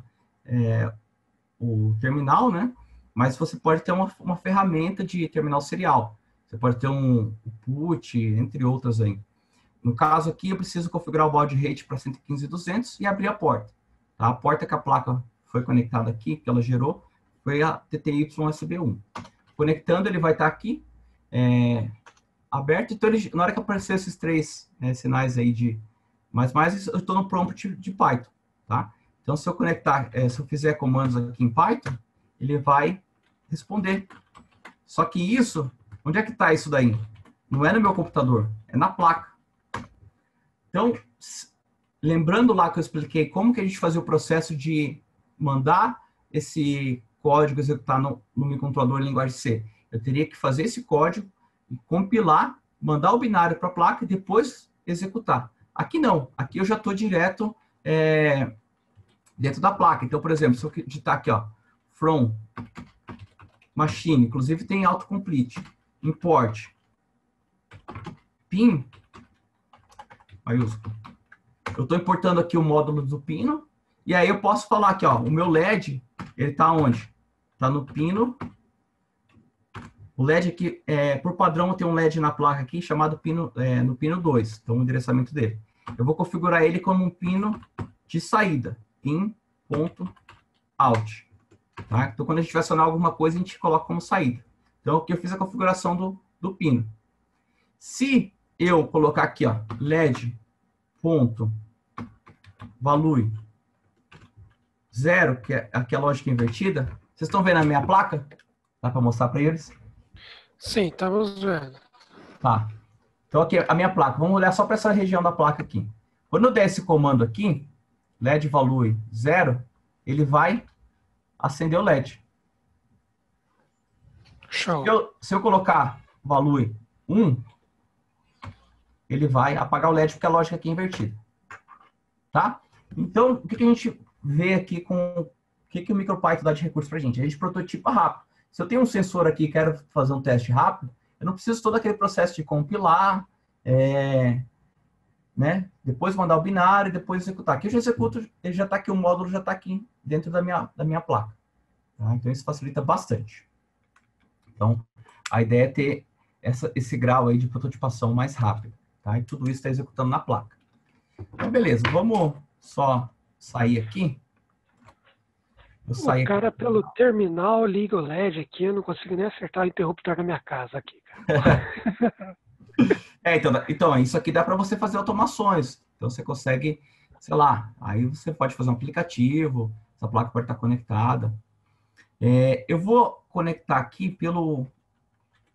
o terminal, né? Mas você pode ter uma ferramenta de terminal serial. Você pode ter um put, entre outras aí. No caso aqui, eu preciso configurar o baud rate para 115.200 e abrir a porta. Tá? A porta que a placa foi conectada aqui, que ela gerou, foi a TTY USB1. Conectando, ele vai estar aqui. aberto. Então, na hora que aparecer esses três sinais aí de mais, eu estou no prompt de Python, tá? Então, se eu conectar, se eu fizer comandos aqui em Python, ele vai responder. Só que isso, onde é que está isso daí? Não é no meu computador, é na placa. Então, lembrando lá que eu expliquei como que a gente fazia o processo de mandar esse código executar no microcontrolador em linguagem C. Eu teria que fazer esse código, compilar, mandar o binário para a placa e depois executar. Aqui não, aqui eu já estou direto dentro da placa. Então, por exemplo, se eu digitar aqui, ó, from machine, inclusive tem autocomplete, import, pin, maiúsculo. Eu estou importando aqui o módulo do pino, e aí eu posso falar aqui, ó, o meu LED, ele está onde? Está no pino. O LED aqui, por padrão, tem um LED na placa aqui chamado pino, no pino 2, então o endereçamento dele. Eu vou configurar ele como um pino de saída, pin.out. Tá? Então, quando a gente vai acionar alguma coisa, a gente coloca como saída. Então, aqui eu fiz a configuração do pino. Se eu colocar aqui, ó, LED.value 0, que é aqui a lógica invertida, vocês estão vendo a minha placa? Dá para mostrar para eles? Sim, estamos vendo. Tá. Então, aqui a minha placa. Vamos olhar só para essa região da placa aqui. Quando eu der esse comando aqui, LED value 0, ele vai acender o LED. Show. Se eu colocar value 1, ele vai apagar o LED porque a lógica aqui é invertida. Tá? Então, o que a gente vê aqui com... O que o MicroPython dá de recurso para a gente? A gente prototipa rápido. Se eu tenho um sensor aqui e quero fazer um teste rápido, eu não preciso todo aquele processo de compilar, né? Depois mandar o binário, depois executar. Aqui eu já executo, ele já está aqui, o módulo já está aqui dentro da minha placa. Tá? Então isso facilita bastante. Então, a ideia é ter esse grau aí de prototipação mais rápido. Tá? E tudo isso está executando na placa. Então, beleza, vamos só sair aqui. O cara, pelo terminal, liga o LED aqui, eu não consigo nem acertar o interruptor da minha casa aqui, cara. Então, isso aqui dá para você fazer automações. Então, você consegue, sei lá, aí você pode fazer um aplicativo, essa placa pode estar conectada. Eu vou conectar aqui pelo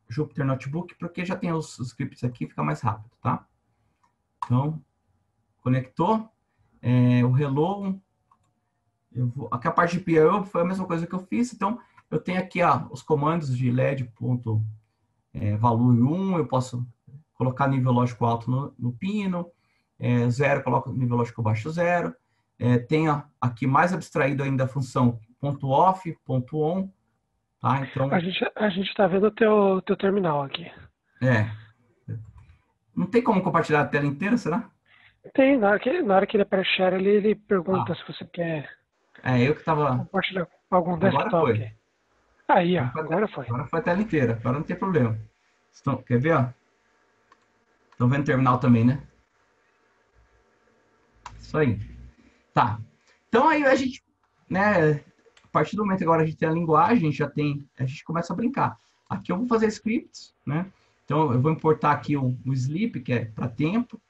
Jupyter Notebook, porque já tem os scripts aqui, fica mais rápido, tá? Então, conectou. O hello... Aqui a parte de PIO foi a mesma coisa que eu fiz, então eu tenho aqui os comandos de LED.value 1, eu posso colocar nível lógico alto no pino, 0 coloco nível lógico baixo 0, tenho aqui mais abstraído ainda a função .off, .on, tá? Então, a gente está vendo o teu terminal aqui. Não tem como compartilhar a tela inteira, será? Tem, na hora que ele aparece share, ele pergunta se você quer... eu que estava... compartilhar algum desktop. Foi. Aí, ó, agora foi. Agora foi a tela inteira, agora não tem problema. Quer ver, ó? Estão vendo o terminal também, né? Isso aí. Tá. Então aí a gente, né, a partir do momento que agora a gente tem a linguagem, a gente começa a brincar. Aqui eu vou fazer scripts, né? Então eu vou importar aqui o sleep, que é para tempo,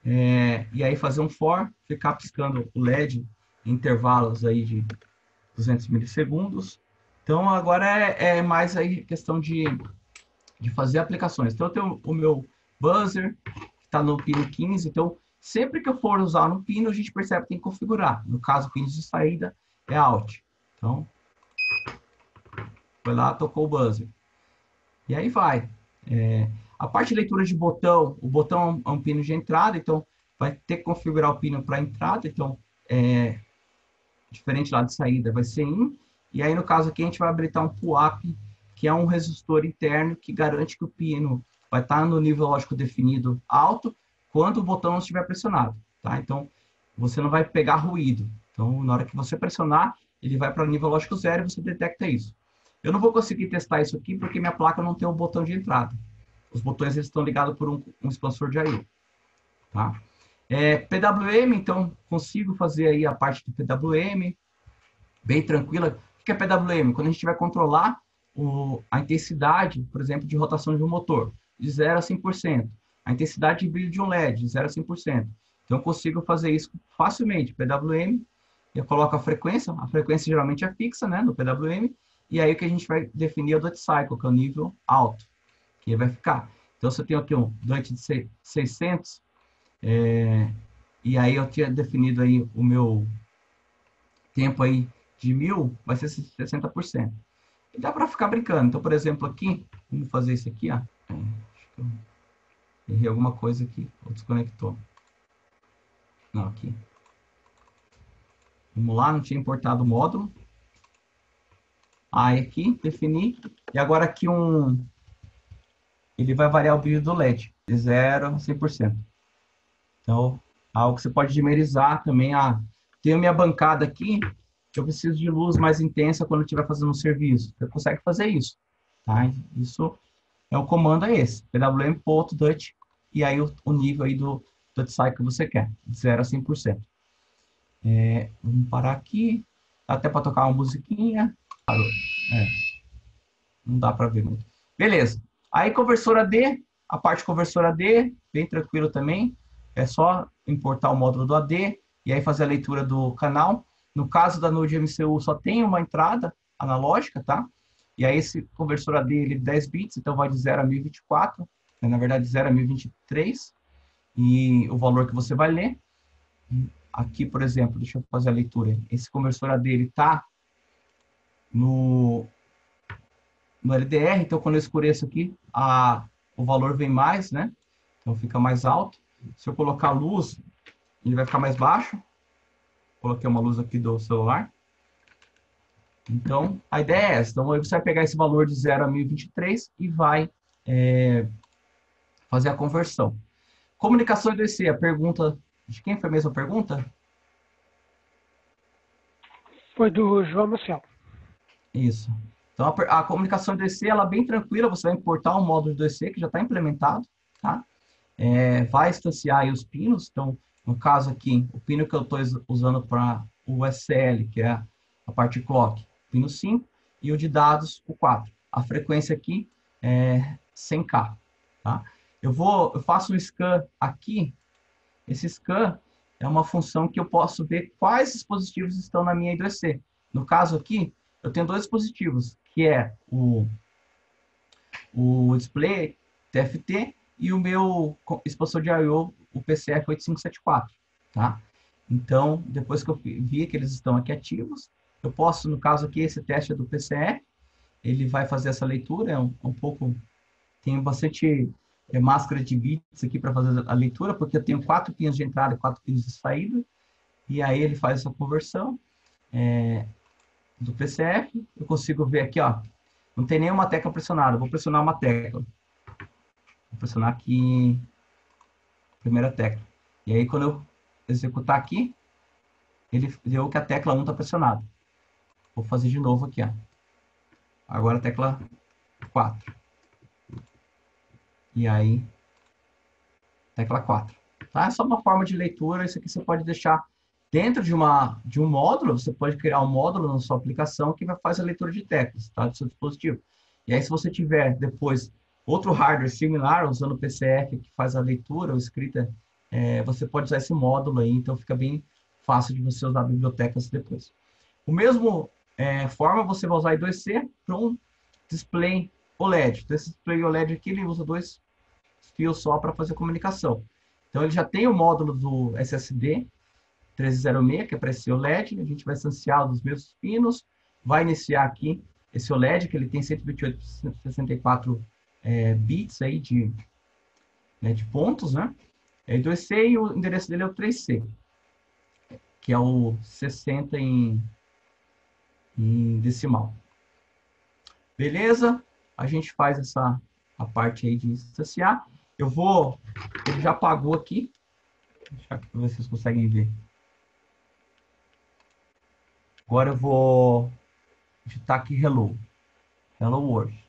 e aí fazer um for, ficar piscando o LED em intervalos aí de 200 milissegundos. Então agora é mais aí questão de fazer aplicações. Então eu tenho o meu buzzer, que está no pino 15, então sempre que eu for usar no pino, a gente percebe que tem que configurar. No caso, o pino de saída é out. Então, foi lá, tocou o buzzer. E aí vai. A parte de leitura de botão, o botão é um pino de entrada, então vai ter que configurar o pino para entrada, então diferente lá de saída, vai ser in. E aí, no caso aqui, a gente vai habilitar um pull-up, que é um resistor interno que garante que o pino vai estar no nível lógico definido alto quando o botão não estiver pressionado, tá? Então, você não vai pegar ruído. Então, na hora que você pressionar, ele vai para o nível lógico 0 e você detecta isso. Eu não vou conseguir testar isso aqui porque minha placa não tem o botão de entrada. Os botões eles estão ligados por um expansor de I/O, tá? PWM, então, consigo fazer aí a parte do PWM, bem tranquila. O que é PWM? Quando a gente vai controlar a intensidade, por exemplo, de rotação de um motor, de 0 a 100%. A intensidade de brilho de um LED, de 0 a 100%. Então, eu consigo fazer isso facilmente. PWM, eu coloco a frequência geralmente é fixa, né, no PWM, e aí o que a gente vai definir é o duty cycle, que é o nível alto, que vai ficar. Então, se eu tenho aqui um duty de 600, e aí eu tinha definido aí o meu tempo aí de 1000, vai ser 60%. E dá para ficar brincando. Então, por exemplo, aqui, vamos fazer isso aqui, ó. Acho que eu errei alguma coisa aqui, ou desconectou. Não, aqui. Vamos lá, não tinha importado o módulo. Aí aqui, definir. E agora aqui ele vai variar o brilho do LED, de 0 a 100%. Então, algo que você pode dimerizar também. Tenho minha bancada aqui, que eu preciso de luz mais intensa quando eu estiver fazendo um serviço. Você consegue fazer isso. Tá? Isso é o comando é esse. pwm.dut e aí o nível aí do duty cycle que você quer, de 0 a 100%. Vamos parar aqui. Até para tocar uma musiquinha. Parou. Não dá para ver muito. Beleza. Aí conversor AD, a parte conversor AD, bem tranquilo também. É só importar o módulo do AD e aí fazer a leitura do canal. No caso da Node MCU, só tem uma entrada analógica, tá? E aí esse conversor AD, ele é 10 bits, então vai de 0 a 1024, né? Na verdade, 0 a 1023, e o valor que você vai ler. Aqui, por exemplo, deixa eu fazer a leitura. Esse conversor AD, ele tá no LDR, então quando eu escureço aqui, o valor vem mais, né? Então fica mais alto. Se eu colocar luz, ele vai ficar mais baixo. Coloquei uma luz aqui do celular. Então, a ideia é essa. Então, aí você vai pegar esse valor de 0 a 1023 e vai fazer a conversão. Comunicação EDC, a pergunta... De quem foi a mesma pergunta? Foi do João Maciel. Isso. Então, a comunicação EDC, ela é bem tranquila. Você vai importar um módulo de EDC que já está implementado, tá? Vai instanciar aí os pinos. Então, no caso aqui, o pino que eu estou usando para o SCL, que é a parte clock, pino 5, e o de dados, o 4. A frequência aqui é 100K, tá? Eu faço um scan aqui. Esse scan é uma função que eu posso ver quais dispositivos estão na minha I2C. No caso aqui, eu tenho dois dispositivos, que é o display TFT e o meu expansor de I/O, o PCF 8574, tá? Então, depois que eu vi que eles estão aqui ativos, eu posso, no caso aqui, esse teste é do PCF, ele vai fazer essa leitura, tem bastante máscara de bits aqui para fazer a leitura, porque eu tenho 4 pinos de entrada e 4 pinos de saída, e aí ele faz essa conversão do PCF, eu consigo ver aqui, ó, não tem nenhuma tecla pressionada, vou pressionar uma tecla. Vou pressionar aqui, primeira tecla. E aí, quando eu executar aqui, ele deu que a tecla 1 está pressionada. Vou fazer de novo aqui, ó. Agora a tecla 4. E aí, tecla 4. Tá? É só uma forma de leitura. Isso aqui você pode deixar dentro de um módulo. Você pode criar um módulo na sua aplicação que faz a leitura de teclas, tá? Do seu dispositivo. E aí, se você tiver depois outro hardware similar, usando o PCF, que faz a leitura ou escrita, você pode usar esse módulo aí. Então, fica bem fácil de você usar bibliotecas depois. O mesmo forma, você vai usar a I2C para um display OLED. Então, esse display OLED aqui, ele usa 2 fios só para fazer comunicação. Então, ele já tem o módulo do SSD 1306, que é para esse OLED. A gente vai instanciar os mesmos pinos, vai iniciar aqui esse OLED, que ele tem 128 por 164 bits aí de pontos, né? É I2C e o endereço dele é o 3C, que é o 60 em decimal. Beleza? A gente faz a parte aí de instanciar. Ele já apagou aqui. Deixa eu ver se vocês conseguem ver. Agora eu vou digitar aqui Hello World.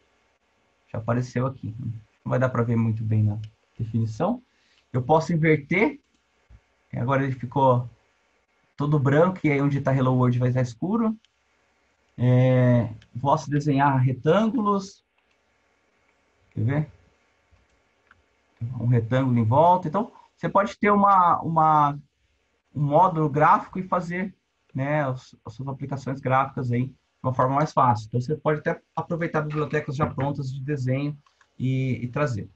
Já apareceu aqui. Não vai dar para ver muito bem na definição. Eu posso inverter. Agora ele ficou todo branco e aí onde está Hello World vai estar escuro. Posso desenhar retângulos. Quer ver? Um retângulo em volta. Então, você pode ter um módulo gráfico e fazer, né, as suas aplicações gráficas aí de uma forma mais fácil. Então, você pode até aproveitar bibliotecas já prontas de desenho e trazer.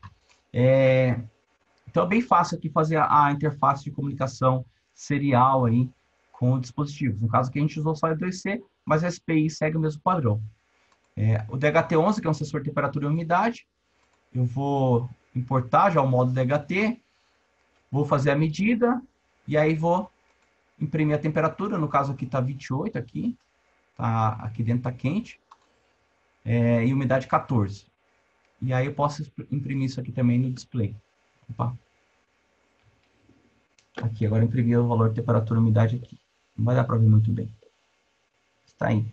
Então, é bem fácil aqui fazer a interface de comunicação serial aí com dispositivos. No caso aqui, a gente usou só E2C, mas a SPI segue o mesmo padrão. O DHT11, que é um sensor de temperatura e umidade, eu vou importar já o modo DHT, vou fazer a medida, e aí vou imprimir a temperatura, no caso aqui está 28, aqui dentro está quente, e umidade 14. E aí eu posso imprimir isso aqui também no display. Opa. Aqui, agora eu imprimi o valor de temperatura e umidade aqui. Não vai dar para ver muito bem. Está aí.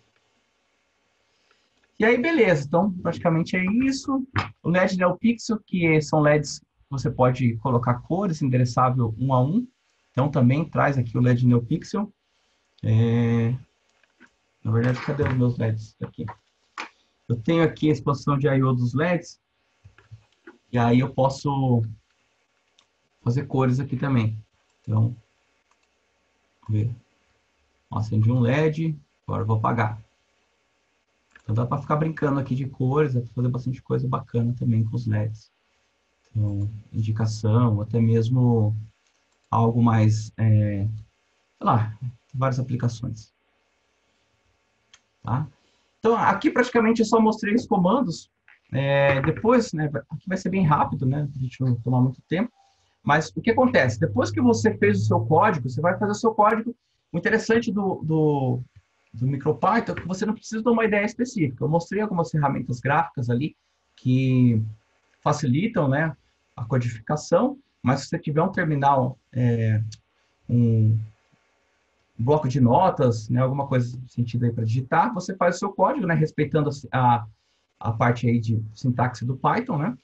E aí, beleza. Então, praticamente é isso. O LED NeoPixel, que são LEDs que você pode colocar cores, endereçável 1 a 1. Então, também traz aqui o LED NeoPixel. Na verdade, cadê os meus LEDs? Aqui. Eu tenho aqui a expansão de I/O dos LEDs. E aí eu posso fazer cores aqui também. Então, vamos ver. Acendi um LED, agora eu vou apagar. Então dá para ficar brincando aqui de cores, dá para fazer bastante coisa bacana também com os LEDs. Então, indicação, até mesmo algo mais, sei lá, várias aplicações. Tá? Então, aqui praticamente eu só mostrei os comandos. Depois, né, aqui vai ser bem rápido, né, para a gente não tomar muito tempo. Mas o que acontece? Depois que você fez o seu código, você vai fazer o seu código. O interessante do MicroPython é que você não precisa de uma ideia específica. Eu mostrei algumas ferramentas gráficas ali que facilitam, né, a codificação, mas se você tiver um terminal, um bloco de notas, né, alguma coisa no sentido aí para digitar, você faz o seu código, né, respeitando a parte aí de sintaxe do Python, né?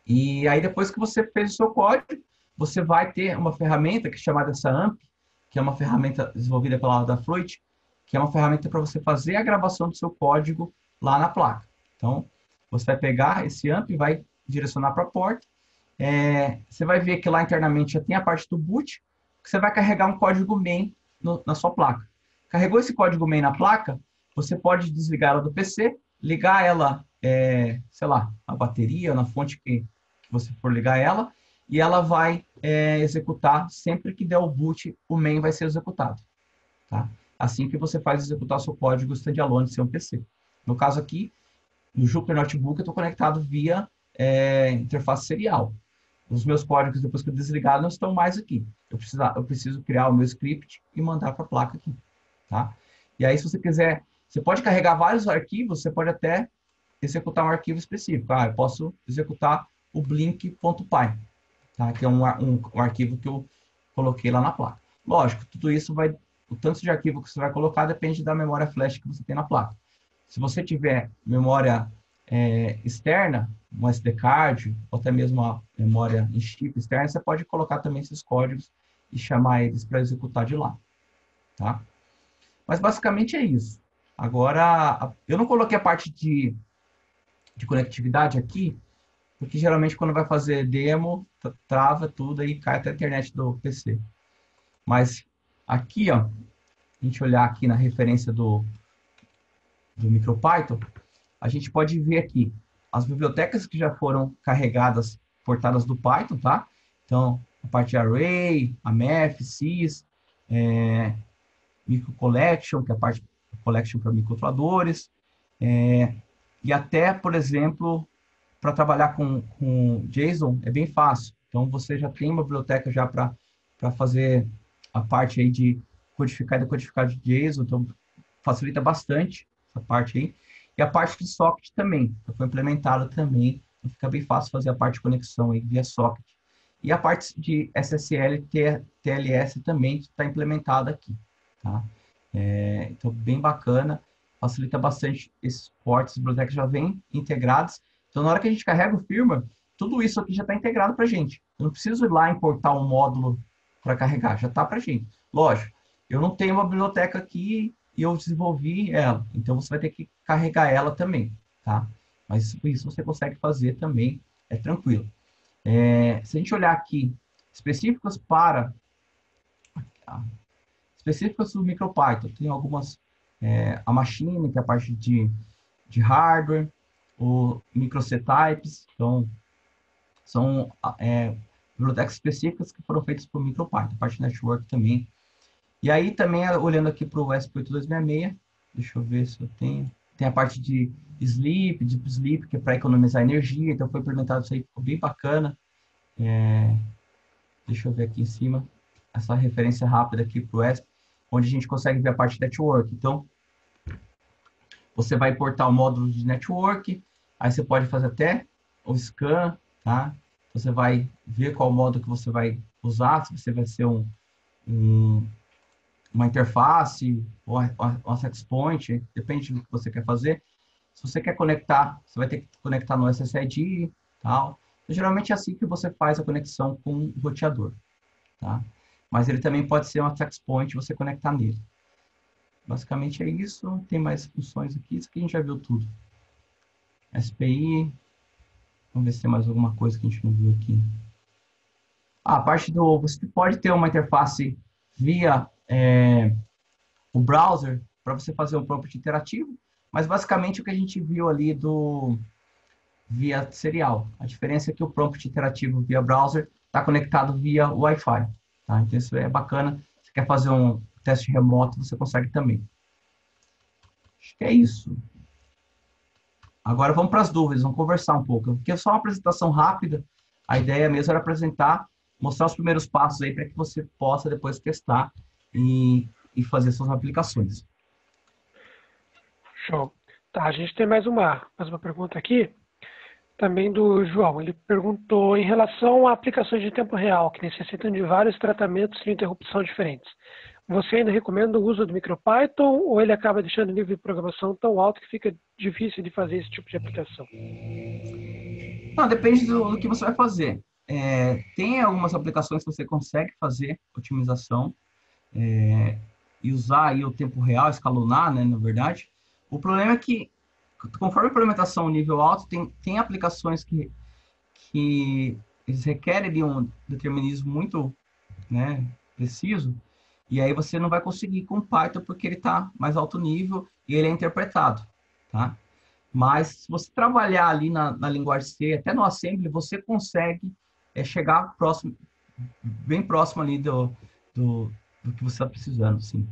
E aí, depois que você fez o seu código, você vai ter uma ferramenta que é chamada essa AMP, que é uma ferramenta desenvolvida pela Adafruit, que é uma ferramenta para você fazer a gravação do seu código lá na placa. Então, você vai pegar esse AMP e vai direcionar para a porta. Você vai ver que lá internamente já tem a parte do boot, que você vai carregar um código main na sua placa. Carregou esse código main na placa, você pode desligar ela do PC, ligar ela, sei lá, na bateria, na fonte que você for ligar ela, e ela vai executar sempre que der o boot, o main vai ser executado. Tá? Assim que você faz executar o seu código standalone sem um PC. No caso aqui, no Jupyter Notebook, eu estou conectado via interface serial. Os meus códigos, depois que eu desligar, não estão mais aqui. Eu preciso criar o meu script e mandar para a placa aqui. Tá? E aí, se você quiser, você pode carregar vários arquivos, você pode até executar um arquivo específico. Eu posso executar o blink.py, tá? Que é um arquivo que eu coloquei lá na placa. Lógico, tudo isso o tanto de arquivo que você vai colocar depende da memória flash que você tem na placa. Se você tiver memória externa, um SD card, ou até mesmo uma memória em chip externa, você pode colocar também esses códigos e chamar eles para executar de lá. Tá? Mas basicamente é isso. Agora, eu não coloquei a parte de conectividade aqui, porque geralmente quando vai fazer demo, trava tudo e cai até a internet do PC. Mas aqui, ó, a gente olhar aqui na referência do MicroPython, a gente pode ver aqui as bibliotecas que já foram carregadas, portadas do Python, tá? Então, a parte de Array, AMF, Sys, Micro Collection, que é a parte collection para microcontroladores, e até, por exemplo, para trabalhar com JSON é bem fácil. Então, você já tem uma biblioteca já para fazer a parte aí de codificar e decodificar de JSON, então facilita bastante essa parte aí. E a parte de socket também, foi implementada também, então fica bem fácil fazer a parte de conexão aí via socket. E a parte de SSL e TLS também está implementada aqui. Tá? Então, bem bacana, facilita bastante esses ports, as bibliotecas já vêm integradas. Então, na hora que a gente carrega o firmware, tudo isso aqui já está integrado para a gente. Eu não preciso ir lá importar um módulo para carregar, já está para a gente. Lógico, eu não tenho uma biblioteca aqui e eu desenvolvi ela. Então, você vai ter que carregar ela também, tá? Mas isso você consegue fazer também, é tranquilo. Se a gente olhar aqui, específicas para... Tá? Específicas do MicroPython, tem algumas... a Machine, que é a parte de hardware, o microsetypes, então, são bibliotecas específicas que foram feitas por MicroPython, a parte de network também. E aí também, olhando aqui para o ESP8266, deixa eu ver se eu tenho. Tem a parte de sleep, deep sleep, que é para economizar energia, então foi implementado isso aí, ficou bem bacana. Deixa eu ver aqui em cima, essa referência rápida aqui para o ESP, onde a gente consegue ver a parte de network. Então, você vai importar o módulo de network, aí você pode fazer até o scan, tá? Você vai ver qual módulo que você vai usar, se você vai ser uma interface ou uma access point, depende do que você quer fazer. Se você quer conectar, você vai ter que conectar no SSID e tal. Então, geralmente é assim que você faz a conexão com o roteador, tá? Mas ele também pode ser uma access point e você conectar nele. Basicamente é isso. Tem mais funções aqui. Isso aqui a gente já viu tudo. SPI. Vamos ver se tem mais alguma coisa que a gente não viu aqui. A parte do... Você pode ter uma interface via o browser para você fazer um prompt interativo, mas basicamente o que a gente viu ali via serial. A diferença é que o prompt interativo via browser está conectado via Wi-Fi. Tá? Então isso é bacana. Se quer fazer um teste remoto, você consegue também. Acho que é isso. Agora vamos para as dúvidas, vamos conversar um pouco. Porque é só uma apresentação rápida. A ideia mesmo era apresentar, mostrar os primeiros passos aí para que você possa depois testar e fazer suas aplicações. Show. Tá, a gente tem mais uma pergunta aqui, também do João. Ele perguntou em relação a aplicações de tempo real, que necessitam de vários tratamentos de interrupção diferentes. Você ainda recomenda o uso do MicroPython ou ele acaba deixando o nível de programação tão alto que fica difícil de fazer esse tipo de aplicação? Não, depende do que você vai fazer. Tem algumas aplicações que você consegue fazer otimização e usar aí o tempo real, escalonar, né, na verdade. O problema é que, conforme a implementação nível alto, tem aplicações que eles requerem de um determinismo muito, né, preciso, e aí você não vai conseguir com o Python porque ele está mais alto nível e ele é interpretado, tá? Mas se você trabalhar ali na linguagem C, até no assembly, você consegue chegar bem próximo ali do que você está precisando, sim.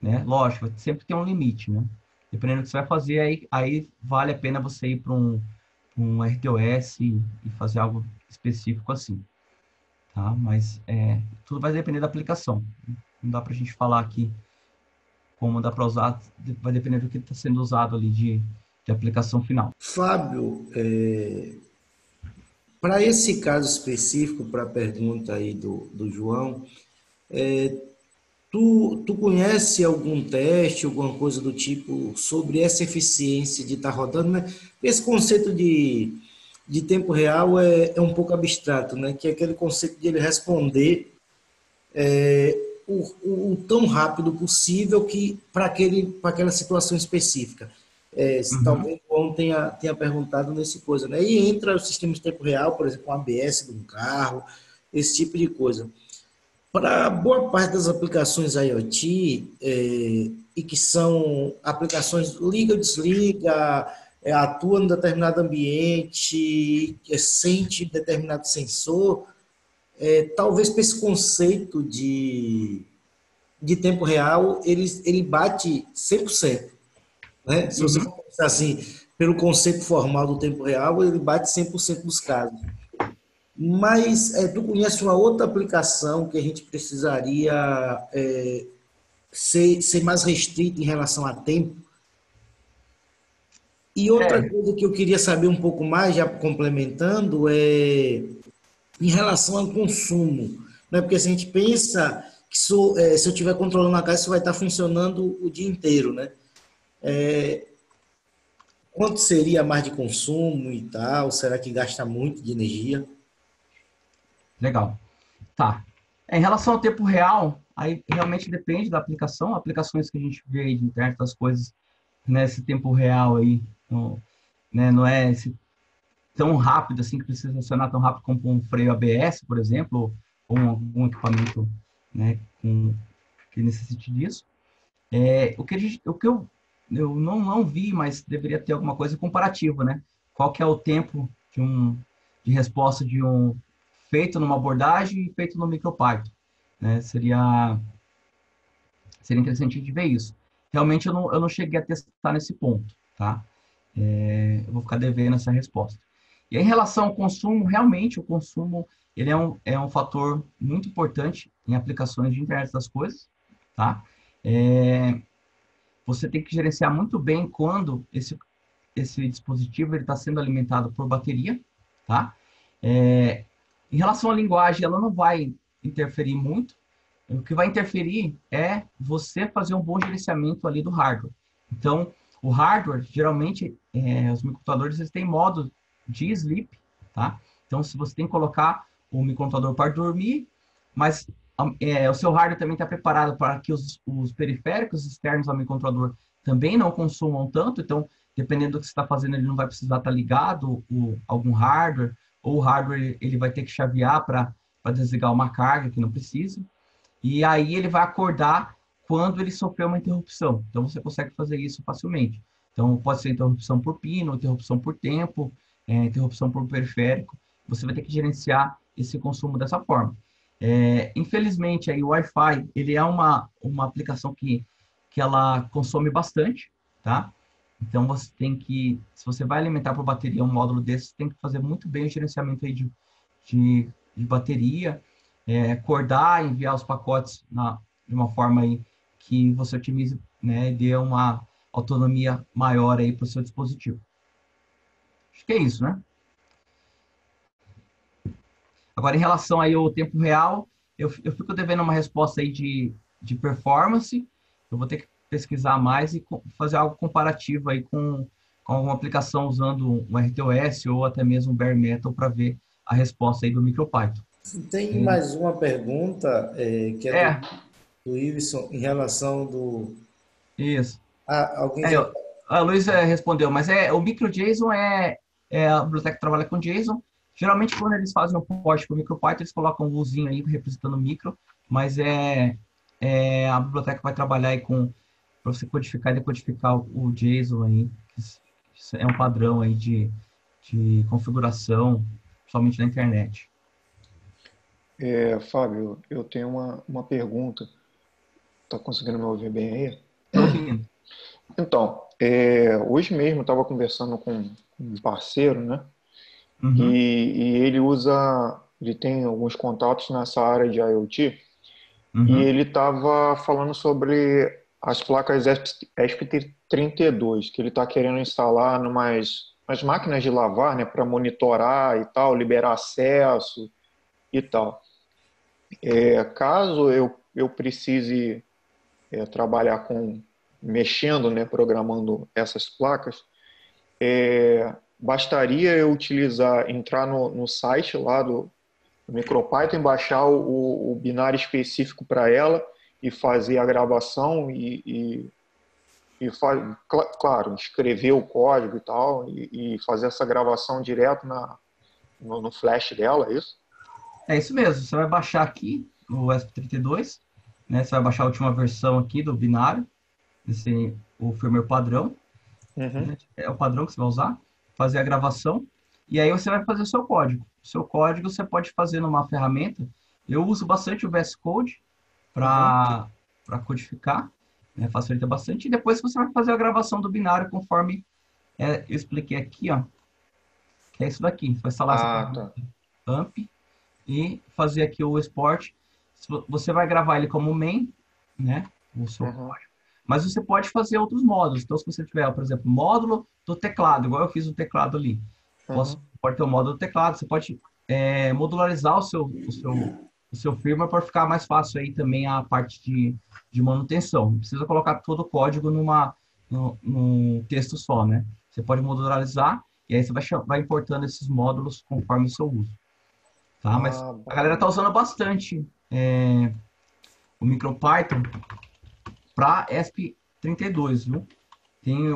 Né? Lógico, sempre tem um limite, né? Dependendo do que você vai fazer, aí vale a pena você ir para um RTOS e fazer algo específico assim. Tá? Mas tudo vai depender da aplicação. Não dá para a gente falar aqui como dá para usar, vai depender do que está sendo usado ali de aplicação final. Fábio, para esse caso específico, para a pergunta aí do João, tu conhece algum teste, alguma coisa do tipo sobre essa eficiência de estar rodando, né? Esse conceito de tempo real é um pouco abstrato, né? Que é aquele conceito de ele responder o tão rápido possível que para aquela situação específica. Talvez o João tenha perguntado nesse coisa, né? E entra o sistema de tempo real, por exemplo, um ABS de um carro, esse tipo de coisa. Para boa parte das aplicações IoT, e que são aplicações liga, desliga, atua em determinado ambiente, sente determinado sensor, talvez para esse conceito de tempo real, ele bate 100%. Né? Se você for pensar assim, pelo conceito formal do tempo real, ele bate 100% dos casos. Mas tu conhece uma outra aplicação que a gente precisaria ser mais restrito em relação a tempo? E outra coisa que eu queria saber um pouco mais, já complementando, é em relação ao consumo. Né? Porque se a gente pensa que se eu estiver controlando a casa, isso vai estar funcionando o dia inteiro. Né? Quanto seria mais de consumo e tal? Será que gasta muito de energia? Legal. Tá. Em relação ao tempo real, Aí realmente depende da aplicação. Aplicações que a gente vê aí de internet das coisas nesse tempo real aí, não, né, não é tão rápido assim, que precisa funcionar tão rápido como um freio ABS, por exemplo, ou algum equipamento, né, que necessite disso. O que eu não vi, mas deveria ter alguma coisa comparativa, né? Qual que é o tempo de resposta de um feito numa abordagem e feito no MicroPython, né? Seria interessante de ver isso. Realmente eu não cheguei a testar nesse ponto, tá? Eu vou ficar devendo essa resposta. E aí, em relação ao consumo, realmente o consumo ele é um fator muito importante em aplicações de internet das coisas, tá? Você tem que gerenciar muito bem quando esse dispositivo está sendo alimentado por bateria, tá? Em relação à linguagem, ela não vai interferir muito. O que vai interferir é você fazer um bom gerenciamento ali do hardware. Então, o hardware, geralmente, os microcomputadores eles têm modo de sleep, tá? Então, se você tem que colocar o microcomputador para dormir, mas o seu hardware também está preparado para que os periféricos externos ao microcontrolador também não consumam tanto, então, dependendo do que você está fazendo, ele não vai precisar estar ligado algum hardware, ou o hardware ele vai ter que chavear para desligar uma carga que não precisa, e aí ele vai acordar quando ele sofreu uma interrupção. Então, você consegue fazer isso facilmente. Então, pode ser interrupção por pino, interrupção por tempo, interrupção por periférico. Você vai ter que gerenciar esse consumo dessa forma. Infelizmente, aí, o Wi-Fi ele é uma aplicação que ela consome bastante, tá? Então, você tem que, se você vai alimentar por bateria um módulo desse, você tem que fazer muito bem o gerenciamento aí de bateria, acordar, enviar os pacotes de uma forma aí que você otimize, né, e dê uma autonomia maior aí para o seu dispositivo. Acho que é isso, né? Agora, em relação aí ao tempo real, eu fico devendo uma resposta aí de performance. Eu vou ter que pesquisar mais e fazer algo comparativo aí com alguma aplicação usando um RTOS ou até mesmo um Bare Metal para ver a resposta aí do MicroPython. Tem mais uma pergunta, que é É, do Iveson, em relação do... isso. Alguém já... A Luísa respondeu, mas o MicroJSON a biblioteca que trabalha com JSON. Geralmente, quando eles fazem um port para o MicroPython, eles colocam um luzinho aí representando o micro, mas a biblioteca vai trabalhar aí para você codificar e decodificar o JSON aí, que é um padrão aí de configuração, somente na internet. Fábio, eu tenho uma pergunta. Tá conseguindo me ouvir bem aí? Estou ouvindo. Então, hoje mesmo eu estava conversando com um parceiro, né? Uhum. E ele tem alguns contatos nessa área de IoT, Uhum. e ele estava falando sobre as placas ESP32, que ele está querendo instalar nas máquinas de lavar, né, para monitorar e tal, liberar acesso e tal. Caso eu precise trabalhar mexendo, né, programando essas placas, bastaria eu entrar no site lá do MicroPython, baixar o binário específico para ela e fazer a gravação claro, escrever o código e tal, e fazer essa gravação direto no flash dela, é isso? É isso mesmo, você vai baixar aqui o ESP32, né? Você vai baixar a última versão aqui do binário, o firmware padrão, né? É o padrão que você vai usar, fazer a gravação, e aí você vai fazer o seu código. O seu código você pode fazer numa ferramenta, eu uso bastante o VS Code para codificar, né? Facilita bastante, e depois você vai fazer a gravação do binário conforme eu expliquei aqui, ó, que é isso daqui, você vai instalar essa ferramenta AMP, e fazer aqui o export. Você vai gravar ele como main, né? O seu código. Mas você pode fazer outros módulos. Então, se você tiver, por exemplo, módulo do teclado, igual eu fiz o teclado ali. Pode ter o módulo do teclado. Você pode modularizar o seu firmware para ficar mais fácil aí também a parte de manutenção. Não precisa colocar todo o código num texto só, né? Você pode modularizar e aí você vai importando esses módulos conforme o seu uso. Tá? Mas a galera está usando bastante o o MicroPython para ESP32, viu?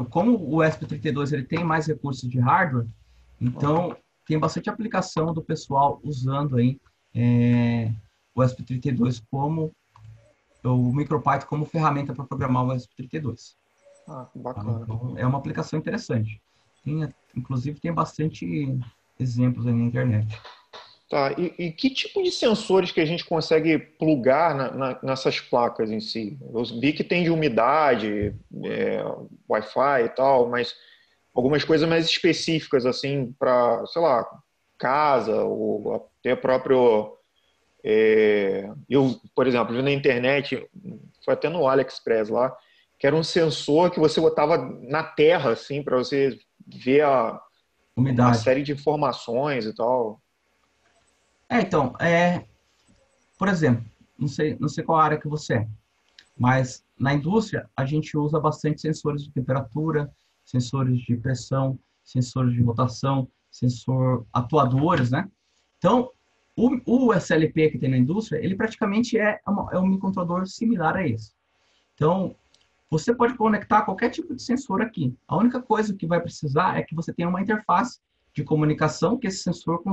Como o ESP32 ele tem mais recursos de hardware, então tem bastante aplicação do pessoal usando aí o ESP32 como o MicroPython como ferramenta para programar o ESP32. Ah, bacana. Então, é uma aplicação interessante. Inclusive, tem bastante exemplos aí na internet. Tá, e que tipo de sensores que a gente consegue plugar nessas placas em si? Eu vi que tem de umidade, Wi-Fi e tal, mas algumas coisas mais específicas, assim, para, sei lá, casa, ou até próprio... eu, por exemplo, vi na internet, foi até no AliExpress lá, que era um sensor que você botava na terra, assim, para você ver uma Umidade. série de informações e tal. Então, por exemplo, não sei qual área que você é, mas na indústria a gente usa bastante sensores de temperatura, sensores de pressão, sensores de rotação, atuadores, né? Então, o SLP que tem na indústria, ele praticamente é um microcontrolador similar a esse. Então, você pode conectar qualquer tipo de sensor aqui. A única coisa que vai precisar é que você tenha uma interface de comunicação que esse sensor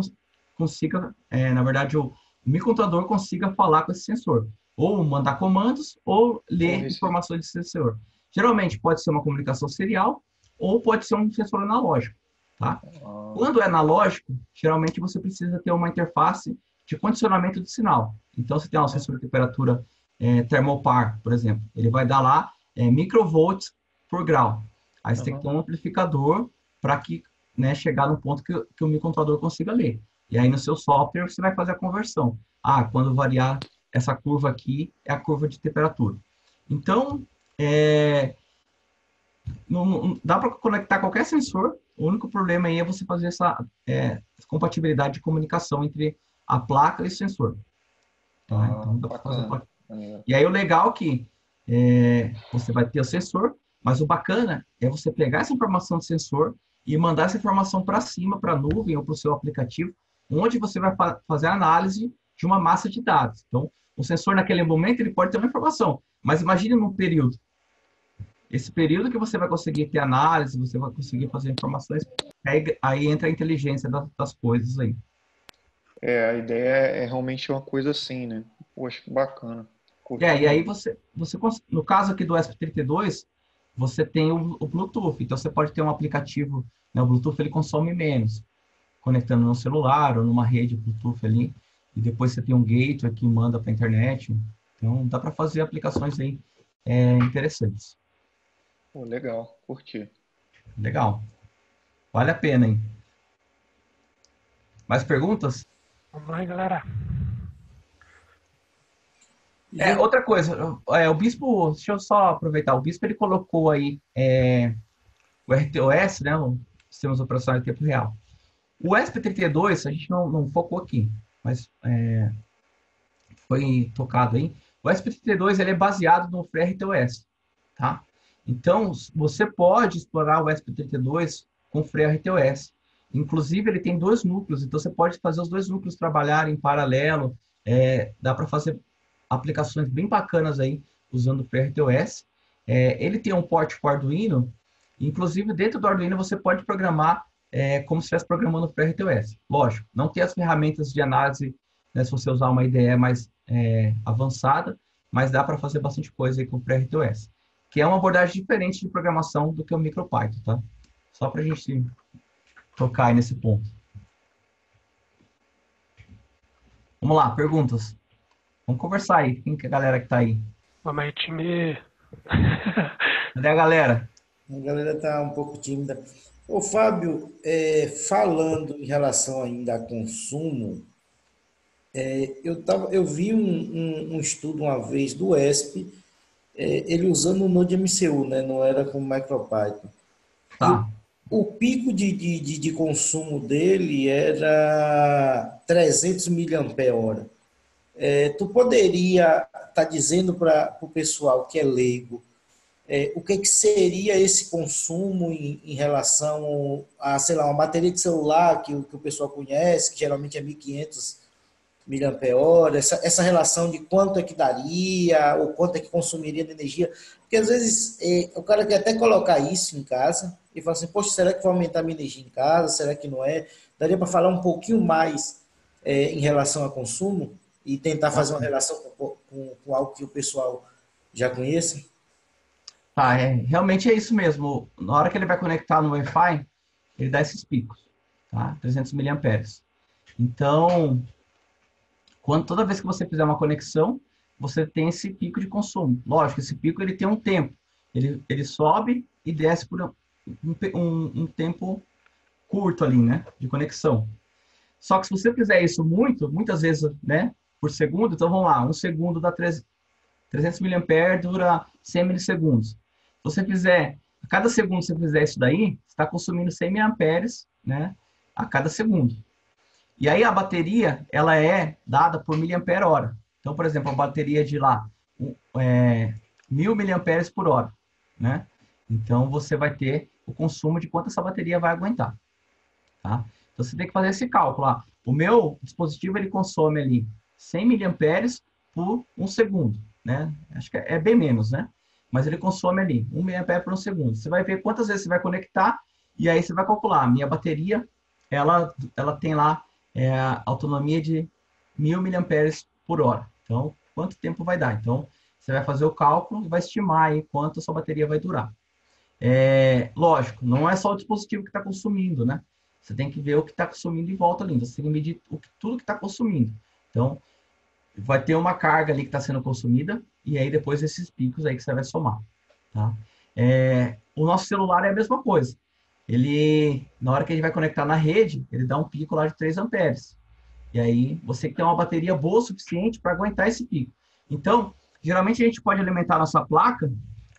consiga, na verdade, o microcontrolador consiga falar com esse sensor. Ou mandar comandos, ou ler informações desse sensor. Geralmente pode ser uma comunicação serial, ou pode ser um sensor analógico. Tá? Quando é analógico, geralmente você precisa ter uma interface de condicionamento de sinal. Então, você tem um sensor de temperatura termopar, por exemplo. Ele vai dar lá microvolts por grau. Aí você tem que ter um amplificador para que, né, chegar no ponto que o microcontrolador consiga ler. E aí no seu software você vai fazer a conversão. Quando variar essa curva aqui, é a curva de temperatura. Então, não dá para conectar qualquer sensor. O único problema aí é você fazer essa compatibilidade de comunicação entre a placa e o sensor. Tá? Então, dá para fazer. E aí o legal é que você vai ter o sensor, mas o bacana é você pegar essa informação do sensor e mandar essa informação para cima, para a nuvem ou para o seu aplicativo, onde você vai fazer a análise de uma massa de dados. Então, o sensor naquele momento ele pode ter uma informação, mas imagine num período. Esse período que você vai conseguir ter análise, você vai conseguir fazer informações, aí entra a inteligência das coisas aí. A ideia é realmente uma coisa assim, né? Poxa, que bacana. E aí você, no caso aqui do ESP32, você tem o Bluetooth. Então, você pode ter um aplicativo, né? O Bluetooth ele consome menos, conectando no celular ou numa rede Bluetooth ali. E depois você tem um gateway que manda para a internet. Então, dá para fazer aplicações aí interessantes. Pô, legal, curti. Legal. Vale a pena, hein? Mais perguntas? Vamos lá, galera. Outra coisa, o Bispo, deixa eu só aproveitar, o Bispo ele colocou aí o RTOS, né, o Sistemas Operacionais de Tempo Real. O ESP32, a gente não focou aqui, mas foi tocado aí. O ESP32 ele é baseado no FreeRTOS, tá? Então, você pode explorar o ESP32 com FreeRTOS. Inclusive, ele tem 2 núcleos, então você pode fazer os 2 núcleos trabalharem em paralelo. Dá para fazer aplicações bem bacanas aí usando o FreeRTOS. Ele tem um port para o Arduino. Inclusive, dentro do Arduino, você pode programar como se estivesse programando o FreeRTOS. Lógico, não tem as ferramentas de análise, né, se você usar uma IDE mais avançada, mas dá para fazer bastante coisa aí com o FreeRTOS, que é uma abordagem diferente de programação do que o MicroPython, tá? Só para a gente tocar aí nesse ponto. Vamos lá, perguntas. Vamos conversar aí. Quem que é a galera que tá aí? Vamos aí, time. Cadê a galera? A galera está um pouco tímida. Ô, Fábio, falando em relação ainda a consumo, eu vi um estudo uma vez do ESP, ele usando o Node MCU, né? Não era com MicroPython. Tá. O pico de consumo dele era 300 mAh. Tu poderia estar dizendo para o pessoal que é leigo o que seria esse consumo em relação a, sei lá, uma bateria de celular que o pessoal conhece, que geralmente é 1.500 miliampere-hora, essa relação de quanto é que daria, ou quanto é que consumiria de energia. Porque às vezes o cara quer até colocar isso em casa e fala assim, poxa, será que vai aumentar minha energia em casa? Será que não é? Daria para falar um pouquinho mais em relação a consumo e tentar fazer uma relação com algo que o pessoal já conheça? Tá, realmente é isso mesmo. Na hora que ele vai conectar no Wi-Fi, ele dá esses picos, tá? 300 miliamperes. Então, toda vez que você fizer uma conexão, você tem esse pico de consumo. Lógico, esse pico ele tem um tempo. Ele sobe e desce por um tempo curto ali, né? De conexão. Só que se você fizer isso muitas vezes, né? Por segundo, então vamos lá, 1 segundo dá 300 miliamperes, dura 100 milissegundos. Se você fizer, a cada segundo que você fizer isso daí, você está consumindo 100 miliamperes, né? A cada segundo. E aí a bateria, ela é dada por miliampere-hora. Então, por exemplo, a bateria de lá, 1000 miliamperes por hora, né? Então, você vai ter o consumo de quanto essa bateria vai aguentar, tá? Então, você tem que fazer esse cálculo lá. O meu dispositivo, ele consome ali 100 miliamperes por 1 segundo, né? Acho que é bem menos, né? Mas ele consome ali 1 miliampere por 1 segundo. Você vai ver quantas vezes você vai conectar e aí você vai calcular. A minha bateria, ela tem lá autonomia de 1000 miliamperes por hora. Então, quanto tempo vai dar? Então, você vai fazer o cálculo e vai estimar aí quanto a sua bateria vai durar. Lógico, não é só o dispositivo que está consumindo, né? Você tem que ver o que está consumindo em volta ali. Você tem que medir tudo que está consumindo. Então, vai ter uma carga ali que está sendo consumida e aí depois esses picos aí que você vai somar, tá? O nosso celular é a mesma coisa. Na hora que a gente vai conectar na rede, ele dá um pico lá de 3 amperes. E aí, você tem uma bateria boa o suficiente para aguentar esse pico. Então, geralmente a gente pode alimentar a nossa placa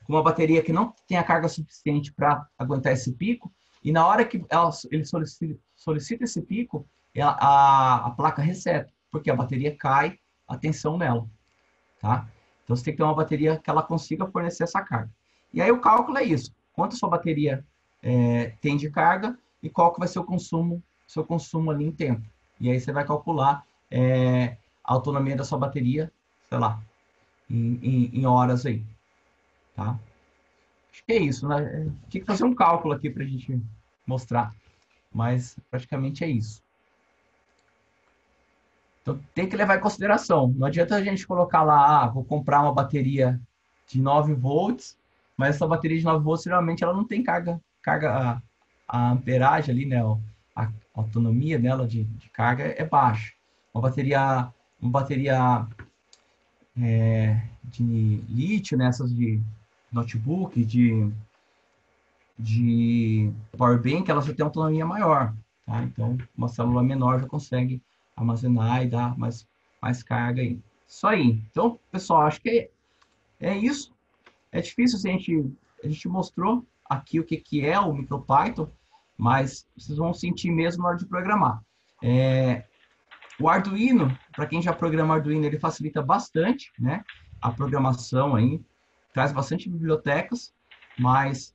com uma bateria que não tem a carga suficiente para aguentar esse pico, e na hora que ele solicita esse pico, a placa reseta, porque a bateria cai a tensão nela, tá? Então, você tem que ter uma bateria que ela consiga fornecer essa carga. E aí, o cálculo é isso. Quanto a sua bateria tem de carga e qual que vai ser o seu consumo ali em tempo. E aí você vai calcular a autonomia da sua bateria, sei lá, em horas aí, tá? Acho que é isso, né? Tinha que fazer um cálculo aqui para a gente mostrar, mas praticamente é isso. Então tem que levar em consideração. Não adianta a gente colocar lá, vou comprar uma bateria de 9 volts, mas essa bateria de 9 volts, geralmente, ela não tem carga a amperagem ali, né? A autonomia dela de carga é baixa. Uma bateria de lítio, nessas de notebook, de power bank, ela já tem autonomia maior, tá? Então, uma célula menor já consegue armazenar e dar mais carga aí. Isso aí. Então, pessoal, acho que é isso. É difícil, a gente mostrou aqui o que é o MicroPython, mas vocês vão sentir mesmo na hora de programar. O Arduino, para quem já programa Arduino, ele facilita bastante, né, a programação aí, traz bastante bibliotecas, mas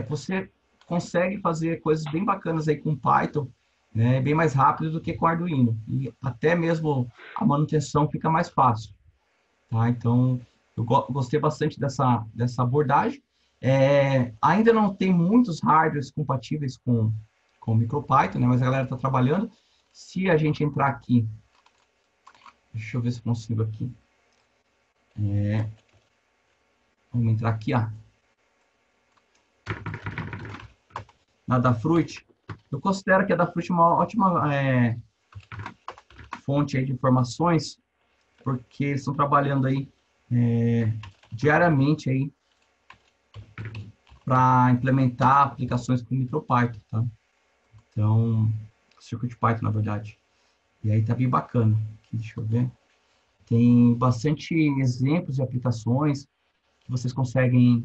você consegue fazer coisas bem bacanas aí com Python, né, bem mais rápido do que com Arduino. E até mesmo a manutenção fica mais fácil, tá? Então, eu gostei bastante dessa abordagem. Ainda não tem muitos hardwares compatíveis com o MicroPython, né? Mas a galera está trabalhando. Se a gente entrar aqui, deixa eu ver se consigo aqui. Vamos entrar aqui, ó. Na Adafruit. Eu considero que a Adafruit é uma ótima fonte aí de informações, porque eles estão trabalhando aí diariamente aí para implementar aplicações com MicroPython, tá? Então, CircuitPython, na verdade. E aí tá bem bacana. Aqui, deixa eu ver. Tem bastante exemplos de aplicações que vocês conseguem,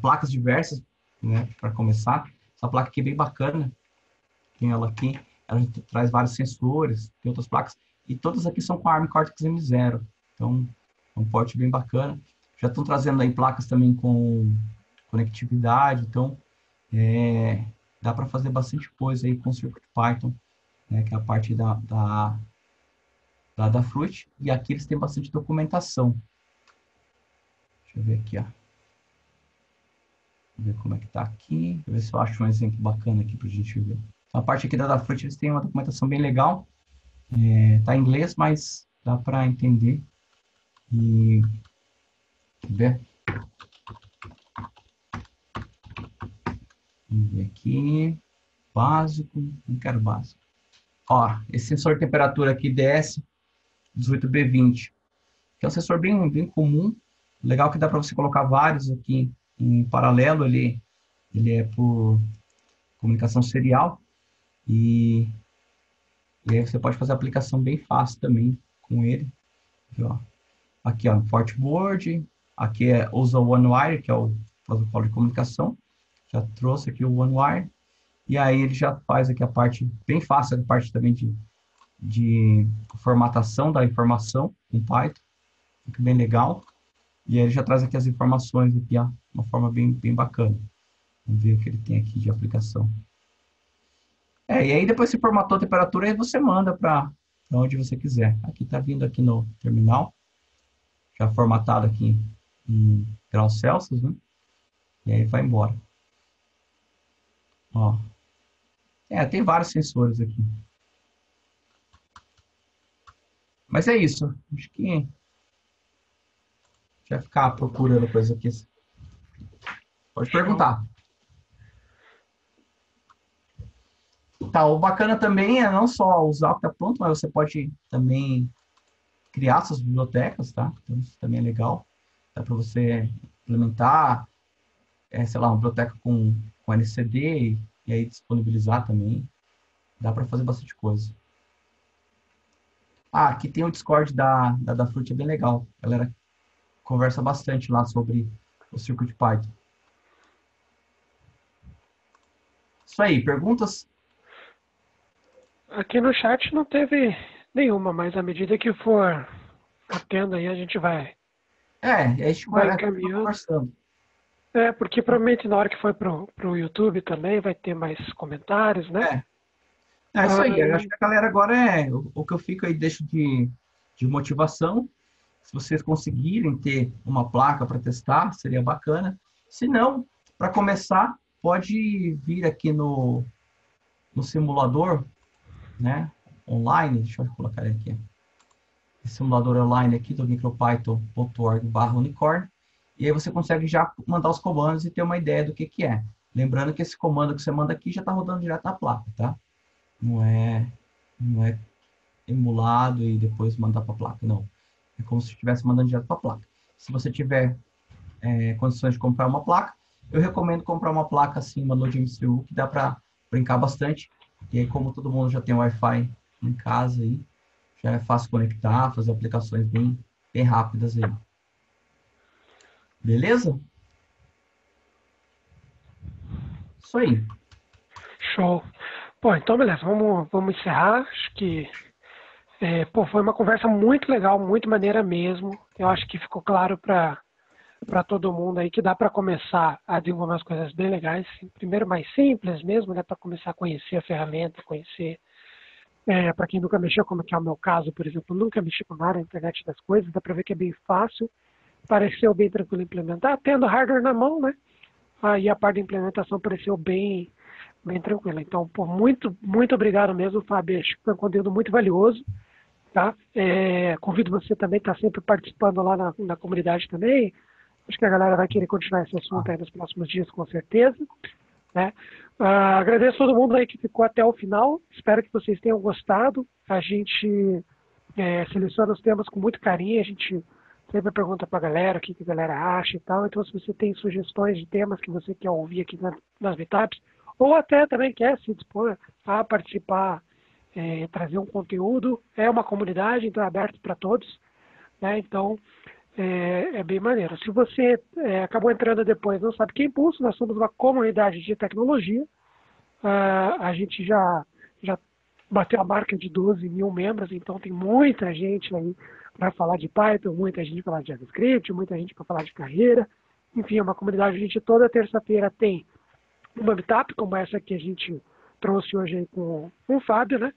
placas diversas, né, para começar. Essa placa aqui é bem bacana. Tem ela aqui. Ela traz vários sensores, tem outras placas. E todas aqui são com a ARM Cortex-M0. Então, é um porte bem bacana. Já estão trazendo aí placas também com conectividade. Então, dá para fazer bastante coisa aí com CircuitPython né, que é a parte da Adafruit, e aqui eles têm bastante documentação. Deixa eu ver aqui, ó. Ver como é que tá aqui. Deixa eu ver se eu acho um exemplo bacana aqui pra gente ver. Então, a parte aqui da Adafruit, eles têm uma documentação bem legal. Tá em inglês, mas dá para entender. E ver. Vamos ver aqui. Básico. Não quero básico. Ó, esse sensor de temperatura aqui, DS18B20, que é um sensor bem comum. Legal que dá para você colocar vários aqui em paralelo. Ele é por comunicação serial. E aí você pode fazer a aplicação bem fácil também com ele. Aqui, ó, Fortboard. Aqui usa o OneWire, que é o protocolo de comunicação. Já trouxe aqui o OneWire. E aí ele já faz aqui a parte bem fácil, a parte também de formatação da informação em Python. Fica bem legal. E aí ele já traz aqui as informações aqui, ó, uma forma bem bacana. Vamos ver o que ele tem aqui de aplicação. E aí depois se formatou a temperatura, aí você manda para onde você quiser. Aqui está vindo aqui no terminal, já formatado aqui em graus Celsius, né? E aí vai embora. Ó. Tem vários sensores aqui. Mas é isso. Acho que já ficar procurando coisa aqui. Pode perguntar. Tá, o bacana também é não só usar o que está pronto, mas você pode também criar suas bibliotecas, tá? Então isso também é legal. Dá para você implementar, sei lá, uma biblioteca com NCD e aí disponibilizar também. Dá para fazer bastante coisa. Aqui tem o Discord da Fruit, é bem legal. A galera conversa bastante lá sobre o Circuit Python. Isso aí, perguntas? Aqui no chat não teve nenhuma, mas à medida que for tendo aí, a gente vai a gente vai encaminhando. Conversando. Porque provavelmente na hora que for pro YouTube também vai ter mais comentários, né? É isso aí. Eu acho que a galera agora o que eu fico aí, deixo de motivação. Se vocês conseguirem ter uma placa para testar, seria bacana. Se não, para começar, pode vir aqui no simulador, né? Online. Deixa eu colocar aqui. Esse simulador online aqui do micropython.org/unicorn. E aí você consegue já mandar os comandos e ter uma ideia do que é. Lembrando que esse comando que você manda aqui já está rodando direto na placa, tá? Não é emulado e depois mandar para a placa, não. É como se estivesse mandando direto para a placa. Se você tiver condições de comprar uma placa, eu recomendo comprar uma placa assim, uma Node MCU, que dá para brincar bastante. E aí, como todo mundo já tem Wi-Fi em casa, aí, já é fácil conectar, fazer aplicações bem rápidas aí. Beleza? Isso aí. Show. Bom, então beleza, vamos encerrar. Acho que foi uma conversa muito legal, muito maneira mesmo. Eu acho que ficou claro para todo mundo aí que dá para começar a desenvolver umas coisas bem legais. Primeiro mais simples mesmo, né, para começar a conhecer a ferramenta, conhecer, para quem nunca mexeu, como que é o meu caso, por exemplo, nunca mexi com nada na internet das coisas, dá para ver que é bem fácil, pareceu bem tranquilo implementar, tendo hardware na mão, né? Aí a parte da implementação pareceu bem tranquila. Então, muito obrigado mesmo, Fábio. Acho que foi um conteúdo muito valioso. Tá? Convido você também a estar sempre participando lá na comunidade também. Acho que a galera vai querer continuar esse assunto aí nos próximos dias, com certeza. Né? Agradeço a todo mundo aí que ficou até o final. Espero que vocês tenham gostado. A gente seleciona os temas com muito carinho. A gente sempre pergunta para a galera o que a galera acha e tal. Então, se você tem sugestões de temas que você quer ouvir aqui nas meetups, ou até também quer se dispor a participar, trazer um conteúdo, é uma comunidade, então é aberto para todos, né? Então é bem maneiro. Se você acabou entrando depois, não sabe que é Impulso, nós somos uma comunidade de tecnologia. A gente já bateu a marca de 12 mil membros, então tem muita gente aí para falar de Python, muita gente para falar de JavaScript, muita gente para falar de carreira. Enfim, é uma comunidade. A gente toda terça-feira tem uma meetup como essa que a gente trouxe hoje aí com o Fábio, né?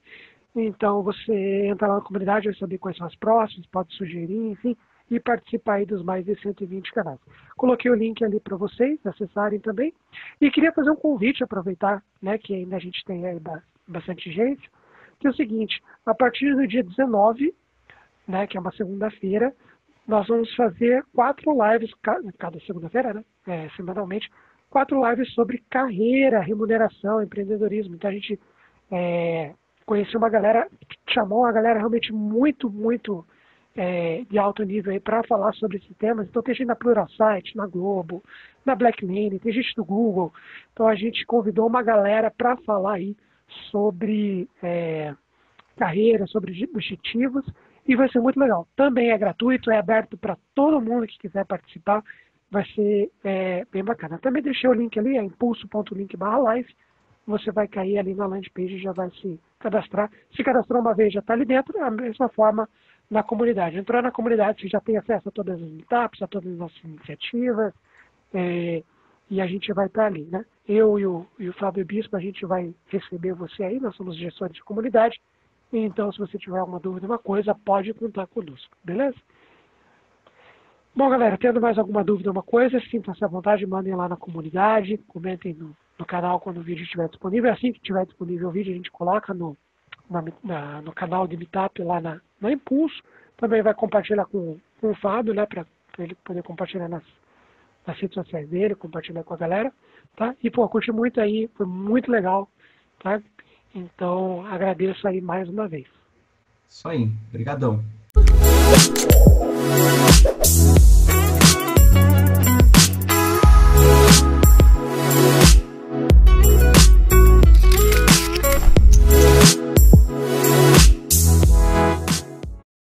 Então você entra lá na comunidade, vai saber quais são as próximas, pode sugerir, enfim, e participar aí dos mais de 120 canais. Coloquei o link ali para vocês acessarem também. E queria fazer um convite, aproveitar, né, que ainda a gente tem aí bastante gente, que é o seguinte, a partir do dia 19, né, que é uma segunda-feira, nós vamos fazer 4 lives, cada segunda-feira, né, semanalmente, 4 lives sobre carreira, remuneração, empreendedorismo. Então a gente conheceu uma galera, chamou uma galera realmente muito, muito de alto nível para falar sobre esses temas. Então tem gente na Pluralsight, na Globo, na Blacklane, tem gente do Google. Então a gente convidou uma galera para falar aí sobre carreira, sobre objetivos, e vai ser muito legal. Também é gratuito, é aberto para todo mundo que quiser participar, vai ser bem bacana. Também deixei o link ali, é impulso.link/live, você vai cair ali na landing page e já vai se cadastrar. Se cadastrou uma vez, já está ali dentro, da mesma forma na comunidade. Entrou na comunidade, você já tem acesso a todas as meetups, a todas as nossas iniciativas, e a gente vai estar ali, né? Eu e o Fábio Bispo, a gente vai receber você aí, nós somos gestores de comunidade, então se você tiver alguma dúvida, uma coisa, pode contar conosco, beleza? Bom, galera, tendo mais alguma dúvida, uma coisa, sintam-se à vontade, mandem lá na comunidade, comentem no canal quando o vídeo estiver disponível. Assim que estiver disponível o vídeo, a gente coloca no canal de Meetup lá na Impulso. Também vai compartilhar com o Fábio, né, para ele poder compartilhar nas redes sociais dele, compartilhar com a galera, tá? E, pô, curti muito aí, foi muito legal, tá? Então, agradeço aí mais uma vez. Isso aí, brigadão.